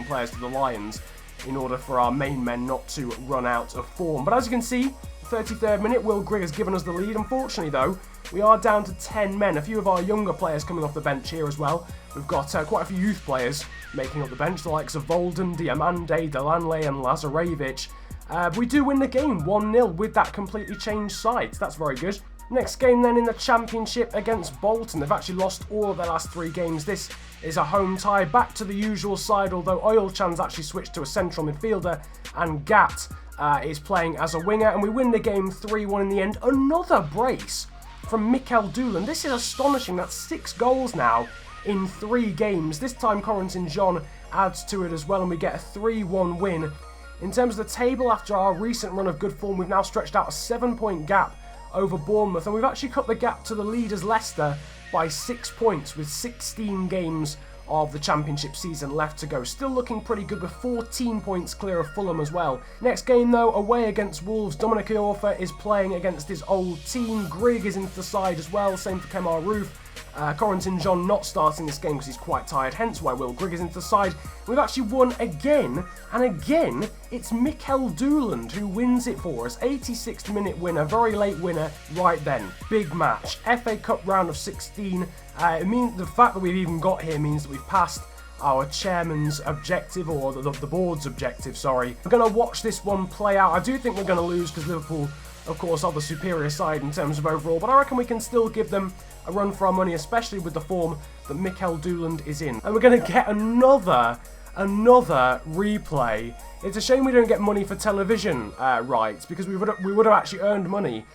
players to the Lions in order for our main men not to run out of form. But as you can see, 33rd minute, Will Grigg has given us the lead. Unfortunately, though, we are down to 10 men. A few of our younger players coming off the bench here as well. We've got quite a few youth players making up the bench, the likes of Volden, Diamande, Delanley and Lazarevic. We do win the game 1-0 with that completely changed side. That's very good. Next game then in the Championship against Bolton. They've actually lost all of their last 3 games. This is a home tie, back to the usual side, although Oilchan's actually switched to a central midfielder and Gat is playing as a winger, and we win the game 3-1 in the end. Another brace from Mikel Doolan. This is astonishing. That's 6 goals now in 3 games. This time Corentin Jean adds to it as well, and we get a 3-1 win. In terms of the table, after our recent run of good form, we've now stretched out a 7-point gap over Bournemouth, and we've actually cut the gap to the leaders Leicester by 6 points with 16 games of the Championship season left to go. Still looking pretty good with 14 points clear of Fulham as well. Next game though, away against Wolves, Dominic Iorfa is playing against his old team. Grigg is into the side as well, same for Kemar Roof. Corentin Jean not starting this game because he's quite tired, hence why Will Grigg is into the side. We've actually won again, and again, it's Mikel Doolan who wins it for us. 86th minute winner, very late winner right then. Big match. FA Cup round of 16. It means the fact that we've even got here means that we've passed our chairman's objective, or the board's objective, sorry. We're going to watch this one play out. I do think we're going to lose because Liverpool, of course, are the superior side in terms of overall, but I reckon we can still give them a run for our money, especially with the form that Mikel Doolan is in. And we're going to get another replay. It's a shame we don't get money for television rights, because we would have actually earned money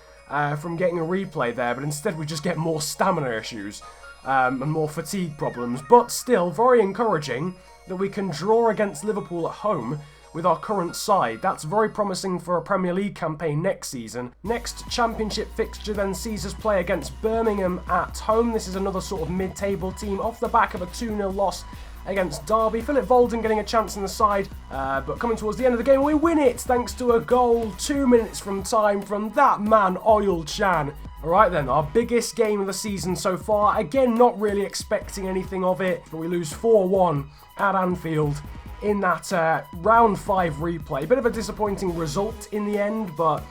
from getting a replay there, but instead we just get more stamina issues and more fatigue problems. But still, very encouraging that we can draw against Liverpool at home with our current side. That's very promising for a Premier League campaign next season. Next Championship fixture then sees us play against Birmingham at home. This is another sort of mid-table team off the back of a 2-0 loss against Derby. Philip Volden getting a chance in the side, but coming towards the end of the game, we win it thanks to a goal 2 minutes from time from that man, Oilchan. Alright then, our biggest game of the season so far. Again, not really expecting anything of it, but we lose 4-1 at Anfield in that round 5 replay. Bit of a disappointing result in the end, but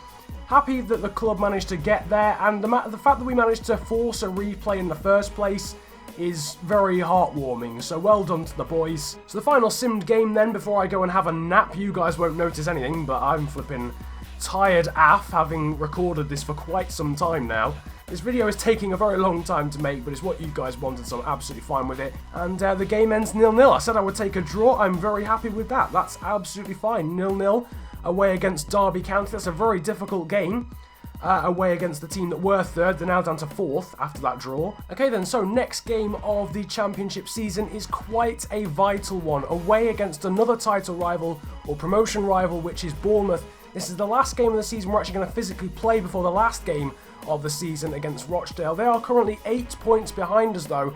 happy that the club managed to get there, and the fact that we managed to force a replay in the first place is very heartwarming, so well done to the boys. So the final simmed game then, before I go and have a nap. You guys won't notice anything, but I'm flipping tired AF, having recorded this for quite some time now. This video is taking a very long time to make, but it's what you guys wanted, so I'm absolutely fine with it. And the game ends 0-0. I said I would take a draw. I'm very happy with that. That's absolutely fine. 0-0 away against Derby County. That's a very difficult game. Away against the team that were third. They're now down to 4th after that draw. Okay then, so next game of the Championship season is quite a vital one. Away against another title rival, or promotion rival, which is Bournemouth. This is the last game of the season we're actually going to physically play before the last game of the season against Rochdale. They are currently 8 points behind us though,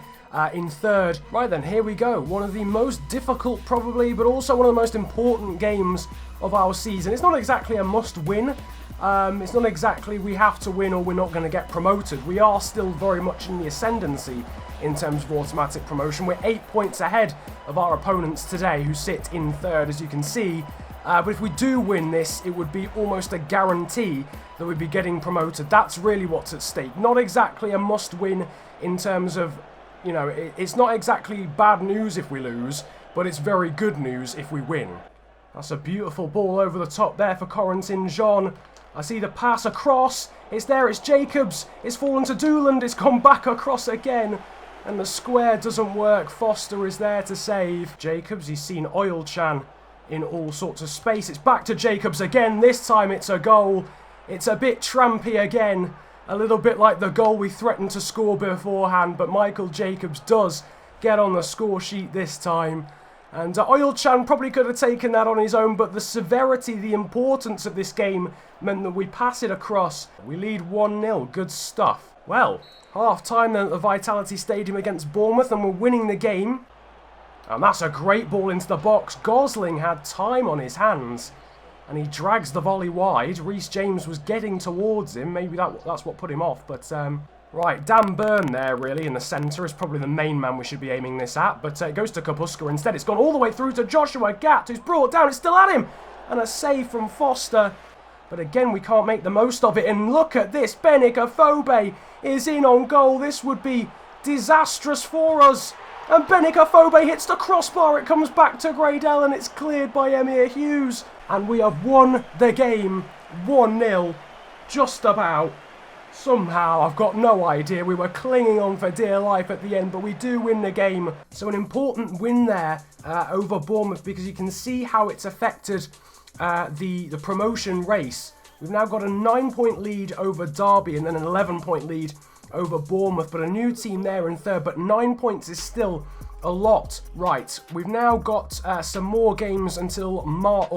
in 3rd. Right then, here we go. One of the most difficult probably, but also one of the most important games of our season. It's not exactly a must win. It's not exactly we have to win or we're not going to get promoted. We are still very much in the ascendancy in terms of automatic promotion. We're 8 points ahead of our opponents today, who sit in 3rd, as you can see. But if we do win this, it would be almost a guarantee that we'd be getting promoted. That's really what's at stake. Not exactly a must-win in terms of, you know, it's not exactly bad news if we lose, but it's very good news if we win. That's a beautiful ball over the top there for Corentin Jean. I see the pass across. It's there, it's Jacobs. It's fallen to Doolan. It's gone back across again. And the square doesn't work. Foster is there to save. Jacobs, he's seen Oilchan in all sorts of space. It's back to Jacobs again. This time it's a goal. It's a bit trampy again. A little bit like the goal we threatened to score beforehand, but Michael Jacobs does get on the score sheet this time. And Oilchan probably could have taken that on his own, but the severity, the importance of this game meant that we pass it across. We lead 1-0. Good stuff. Well, half-time then at the Vitality Stadium against Bournemouth, and we're winning the game. And that's a great ball into the box. Gosling had time on his hands, and he drags the volley wide. Reece James was getting towards him. Maybe that's what put him off. But, right, Dan Burn there, really, in the centre is probably the main man we should be aiming this at. But it goes to Kapuska instead. It's gone all the way through to Joshua Gatt, who's brought down. It's still at him. And a save from Foster. But again, we can't make the most of it. And look at this. Benik is in on goal. This would be disastrous for us. And Benik hits the crossbar. It comes back to Gradel and it's cleared by Emir Hughes. And we have won the game 1-0. Just about. Somehow, I've got no idea. We were clinging on for dear life at the end, but we do win the game. So an important win there over Bournemouth, because you can see how it's affected the promotion race. We've now got a 9-point lead over Derby and then an 11-point lead over Bournemouth, but a new team there in third, but 9 points is still a lot. Right, we've now got some more games until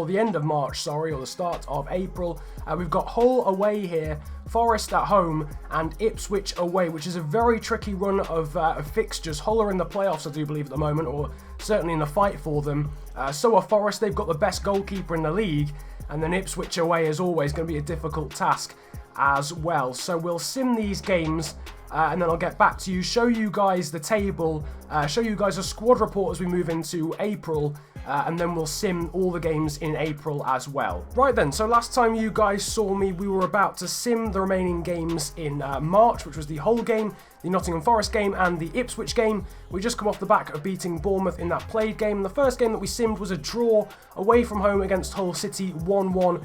the end of March, sorry, or the start of April. We've got Hull away here, Forest at home, and Ipswich away, which is a very tricky run of fixtures. Hull are in the playoffs, I do believe, at the moment, or certainly in the fight for them. So are Forest. They've got the best goalkeeper in the league, and then Ipswich away is always going to be a difficult task as well. So we'll sim these games, and then I'll get back to you, show you guys the table, show you guys a squad report as we move into April, and then we'll sim all the games in April as well. Right then, so last time you guys saw me, we were about to sim the remaining games in March, which was the Hull game, the Nottingham Forest game, and the Ipswich game. We just come off the back of beating Bournemouth in that played game. The first game that we simmed was a draw away from home against Hull City, 1-1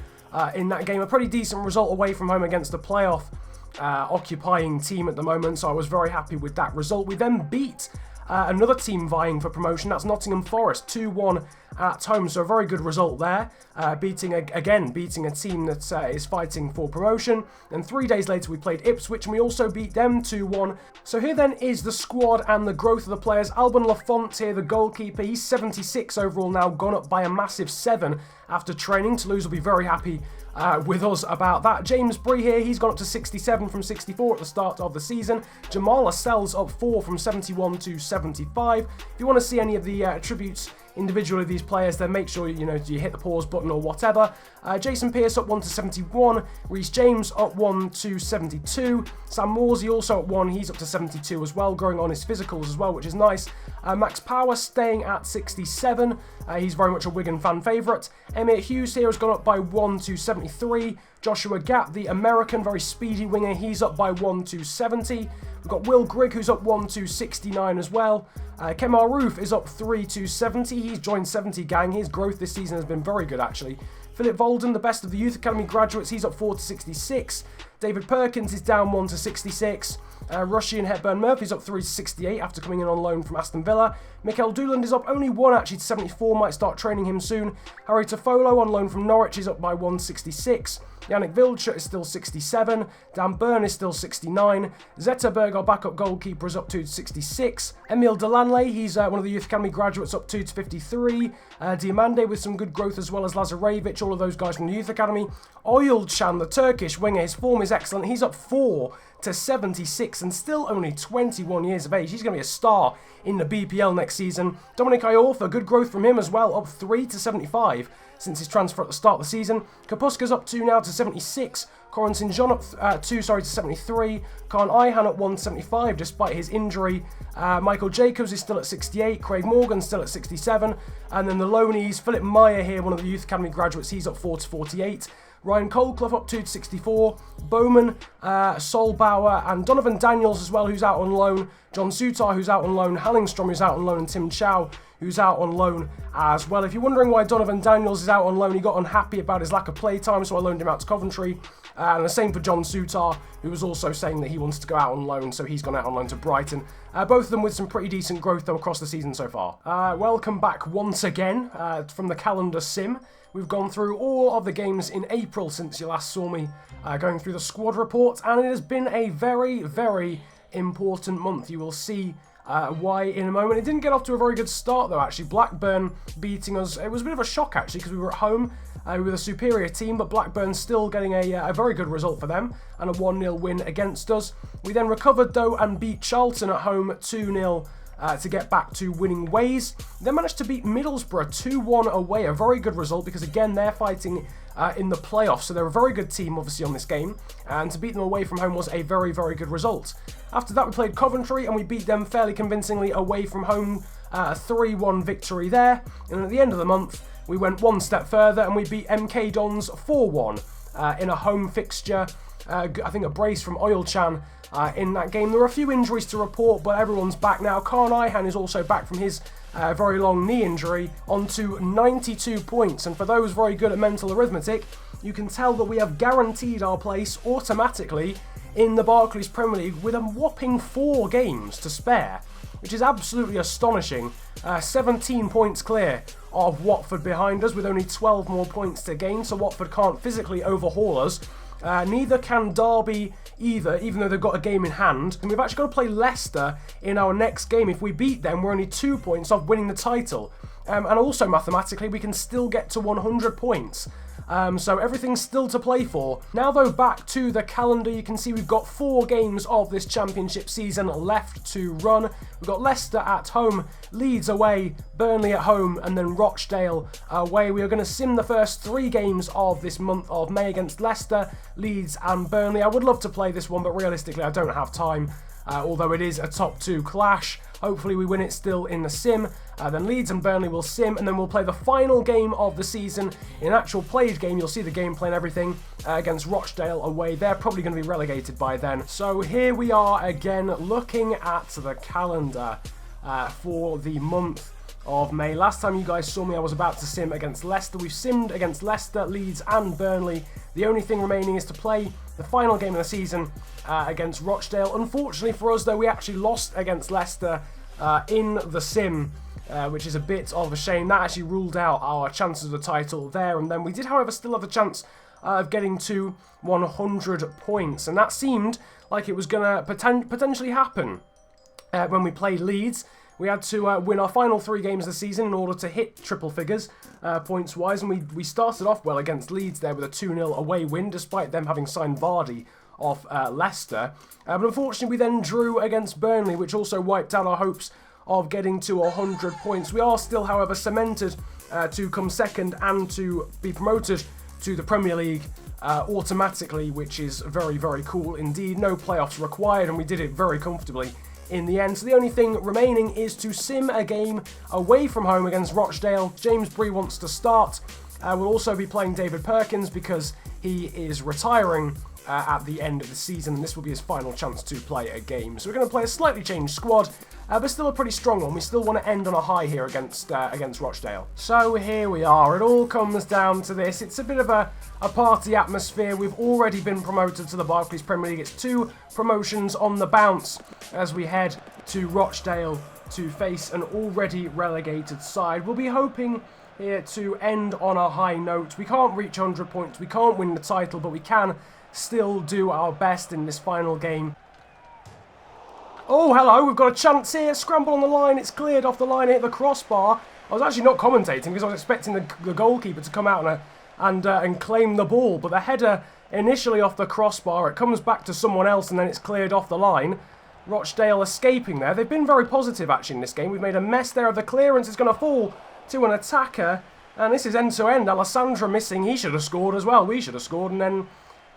in that game. A pretty decent result away from home against the playoff occupying team at the moment, so I was very happy with that result. We then beat another team vying for promotion, that's Nottingham Forest, 2-1 at home, so a very good result there, beating a team that is fighting for promotion. And 3 days later we played Ipswich and we also beat them 2-1. So here then is the squad and the growth of the players. Alban Lafont here, the goalkeeper, he's 76 overall now, gone up by a massive 7 after training. Toulouse will be very happy with us about that. James Bree here, he's gone up to 67 from 64 at the start of the season. Jamal Lascelles up 4 from 71 to 75. If you want to see any of the attributes individually of these players, then make sure you hit the pause button or whatever. Jason Pearce up 1 to 71. Reece James up 1 to 72. Sam Morsey also up 1, he's up to 72 as well, growing on his physicals as well, which is nice. Max Power staying at 67. He's very much a Wigan fan favourite. Emir Hughes here has gone up by 1 to 73. Joshua Gatt, the American, very speedy winger, he's up by 1 to 70. We've got Will Grigg, who's up 1 to 69 as well. Kemar Roof is up 3 to 70. He's joined 70 gang. His growth this season has been very good, actually. Philip Volden, the best of the Youth Academy graduates, he's up 4 to 66. David Perkins is down 1 to 66. Rushy and Hepburn Murphy's up 3 to 68 after coming in on loan from Aston Villa. Mikel Dooland is up only 1 actually to 74, might start training him soon. Harry Toffolo on loan from Norwich is up by 1 to 66. Yannick Wildschut is still 67. Dan Burn is still 69. Zetterberg, our backup goalkeeper, is up 2 to 66. Emile Delanley, he's one of the Youth Academy graduates, up 2 to 53. Diamande with some good growth, as well as Lazarevic, all of those guys from the Youth Academy. Oyulcan, the Turkish winger, his form is excellent. He's up 4 to 76 and still only 21 years of age. He's going to be a star in the BPL next season. Dominic Iorfa, good growth from him as well, up 3 to 75 since his transfer at the start of the season. Kapuska's up 2 now to 76. Corin St. John up 2 to 73. Khan Ihan up 1 to 75 despite his injury. Michael Jacobs is still at 68. Craig Morgan still at 67. And then the loanees, Philip Meyer here, one of the Youth Academy graduates, he's up 4 to 48. Ryan Colclough up 2 to 64. Bowman, Solbauer, and Donovan Daniels as well, who's out on loan. John Sutar, who's out on loan. Hallingstrom, who's out on loan. And Tim Chow, who's out on loan as well. If you're wondering why Donovan Daniels is out on loan, he got unhappy about his lack of play time, so I loaned him out to Coventry. And the same for John Sutar, who was also saying that he wants to go out on loan, so he's gone out on loan to Brighton. Both of them with some pretty decent growth, though, across the season so far. Welcome back once again from the calendar sim. We've gone through all of the games in April since you last saw me going through the squad report, and it has been a very, very important month. You will see why in a moment. It didn't get off to a very good start, though, actually. Blackburn beating us. It was a bit of a shock, actually, because we were at home with a superior team, but Blackburn still getting a very good result for them and a 1-0 win against us. We then recovered, though, and beat Charlton at home 2-0 to get back to winning ways. Then managed to beat Middlesbrough 2-1 away, a very good result because, again, they're fighting in the playoffs, so they're a very good team, obviously, on this game, and to beat them away from home was a very, very good result. After that, we played Coventry, and we beat them fairly convincingly away from home, a 3-1 victory there, and at the end of the month, we went one step further and we beat MK Dons 4-1 in a home fixture. I think a brace from Oil-chan in that game. There were a few injuries to report, but everyone's back now. Khan Ihan is also back from his very long knee injury, on to 92 points. And for those very good at mental arithmetic, you can tell that we have guaranteed our place automatically in the Barclays Premier League with a whopping 4 games to spare, which is absolutely astonishing. 17 points clear of Watford behind us with only 12 more points to gain, so Watford can't physically overhaul us. Neither can Derby either, even though they've got a game in hand. And we've actually got to play Leicester in our next game. If we beat them, we're only 2 points off winning the title. And also mathematically, we can still get to 100 points. So everything's still to play for. Now though, back to the calendar, you can see we've got 4 games of this championship season left to run. We've got Leicester at home, Leeds away, Burnley at home, and then Rochdale away. We are going to sim the first 3 games of this month of May against Leicester, Leeds and Burnley. I would love to play this one, but realistically I don't have time. Although it is a top 2 clash. Hopefully we win it still in the sim. Then Leeds and Burnley will sim, and then we'll play the final game of the season in an actual played game. You'll see the gameplay and everything against Rochdale away. They're probably going to be relegated by then. So here we are again looking at the calendar for the month of May. Last time you guys saw me, I was about to sim against Leicester. We've simmed against Leicester, Leeds and Burnley. The only thing remaining is to play the final game of the season against Rochdale. Unfortunately for us though, we actually lost against Leicester in the sim, which is a bit of a shame. That actually ruled out our chances of the title there and then. We did, however, still have a chance of getting to 100 points, and that seemed like it was going to potentially happen when we played Leeds. We had to win our final 3 games of the season in order to hit triple figures points-wise, and we started off well against Leeds there with a 2-0 away win, despite them having signed Vardy off Leicester. But unfortunately, we then drew against Burnley, which also wiped out our hopes of getting to 100 points. We are still, however, cemented to come second and to be promoted to the Premier League automatically, which is very, very cool indeed. No playoffs required, and we did it very comfortably in the end. So the only thing remaining is to sim a game away from home against Rochdale. James Bree wants to start. We'll also be playing David Perkins because he is retiring at the end of the season, and this will be his final chance to play a game. So we're going to play a slightly changed squad, but still a pretty strong one. We still want to end on a high here against Rochdale. So here we are. It all comes down to this. It's a bit of a party atmosphere. We've already been promoted to the Barclays Premier League. It's 2 promotions on the bounce as we head to Rochdale to face an already relegated side. We'll be hoping here to end on a high note. We can't reach 100 points. We can't win the title, but we can still do our best in this final game. Oh, hello, we've got a chance here. Scramble on the line. It's cleared off the line, hit the crossbar. I was actually not commentating because I was expecting the goalkeeper to come out and claim the ball. But the header initially off the crossbar, it comes back to someone else and then it's cleared off the line. Rochdale escaping there. They've been very positive actually in this game. We've made a mess there of the clearance. It's going to fall to an attacker. And this is end-to-end. Alessandra missing. He should have scored as well. We should have scored, and then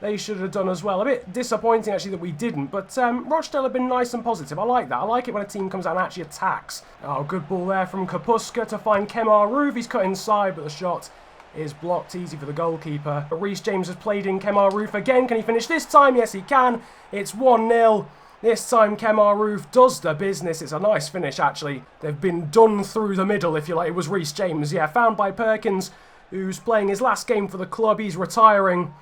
they should have done as well. A bit disappointing, actually, that we didn't. But Rochdale have been nice and positive. I like that. I like it when a team comes out and actually attacks. Oh, good ball there from Kapuska to find Kemar Roof. He's cut inside, but the shot is blocked. Easy for the goalkeeper. But Reece James has played in Kemar Roof again. Can he finish this time? Yes, he can. It's 1-0. This time, Kemar Roof does the business. It's a nice finish, actually. They've been done through the middle, if you like. It was Reece James, yeah. Found by Perkins, who's playing his last game for the club. He's retiring.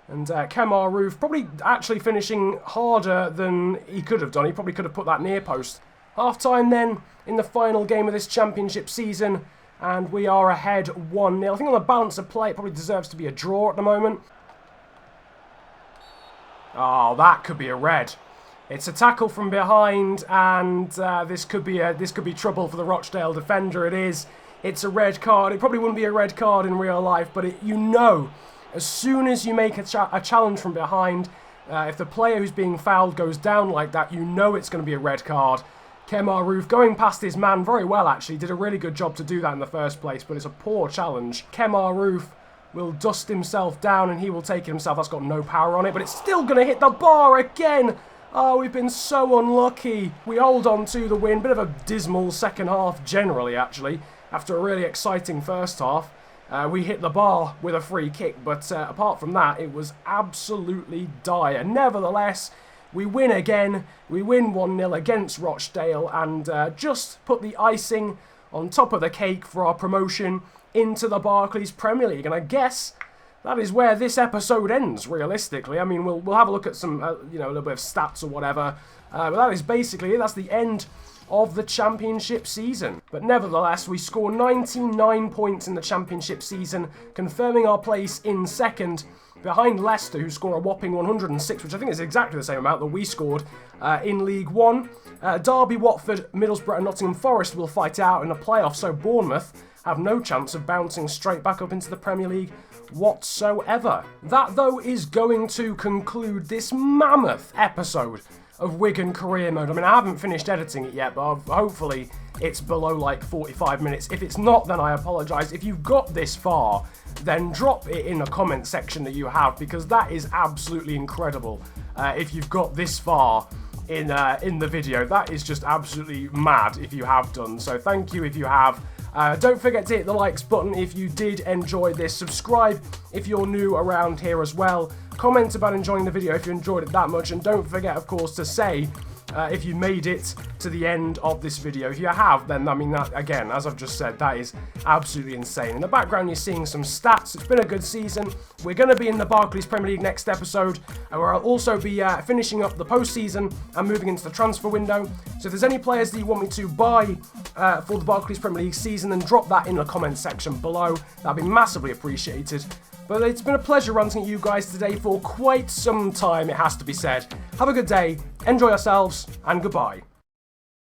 And Kemar Roof probably actually finishing harder than he could have done. He probably could have put that near post. Half-time then in the final game of this championship season. And we are ahead 1-0. I think on the balance of play, it probably deserves to be a draw at the moment. Oh, that could be a red. It's a tackle from behind, and this could be trouble for the Rochdale defender. It is. It's a red card. It probably wouldn't be a red card in real life, but you know, as soon as you make a challenge from behind, if the player who's being fouled goes down like that, you know it's going to be a red card. Kemar Roof going past his man very well, actually. Did a really good job to do that in the first place, but it's a poor challenge. Kemar Roof will dust himself down, and he will take it himself. That's got no power on it, but it's still going to hit the bar again. Oh, we've been so unlucky. We hold on to the win. Bit of a dismal second half generally, actually, after a really exciting first half. we hit the bar with a free kick, but apart from that, it was absolutely dire. Nevertheless, we win again. We win 1-0 against Rochdale and just put the icing on top of the cake for our promotion into the Barclays Premier League. And I guess that is where this episode ends, realistically. I mean, we'll have a look at some, a little bit of stats or whatever. But that is basically it. That's the end of the Championship season. But nevertheless, we score 99 points in the Championship season, confirming our place in second, behind Leicester, who score a whopping 106, which I think is exactly the same amount that we scored in League One. Derby, Watford, Middlesbrough and Nottingham Forest will fight out in the playoffs, so Bournemouth have no chance of bouncing straight back up into the Premier League whatsoever. That, though, is going to conclude this mammoth episode of Wigan Career Mode. I mean, I haven't finished editing it yet, but hopefully it's below like 45 minutes. If it's not, then I apologise. If you've got this far, then drop it in the comment section that you have, because that is absolutely incredible. If you've got this far in the video, that is just absolutely mad if you have done. So thank you if you have. Don't forget to hit the likes button if you did enjoy this. Subscribe if you're new around here as well. Comment about enjoying the video if you enjoyed it that much. And don't forget, of course, to say if you made it to the end of this video. If you have, then, I mean, that, again, as I've just said, that is absolutely insane. In the background, you're seeing some stats. It's been a good season. We're going to be in the Barclays Premier League next episode, where I'll also be finishing up the postseason and moving into the transfer window. So if there's any players that you want me to buy for the Barclays Premier League season, then drop that in the comment section below. That'd be massively appreciated. But it's been a pleasure ranting at you guys today for quite some time, it has to be said. Have a good day, enjoy yourselves, and goodbye.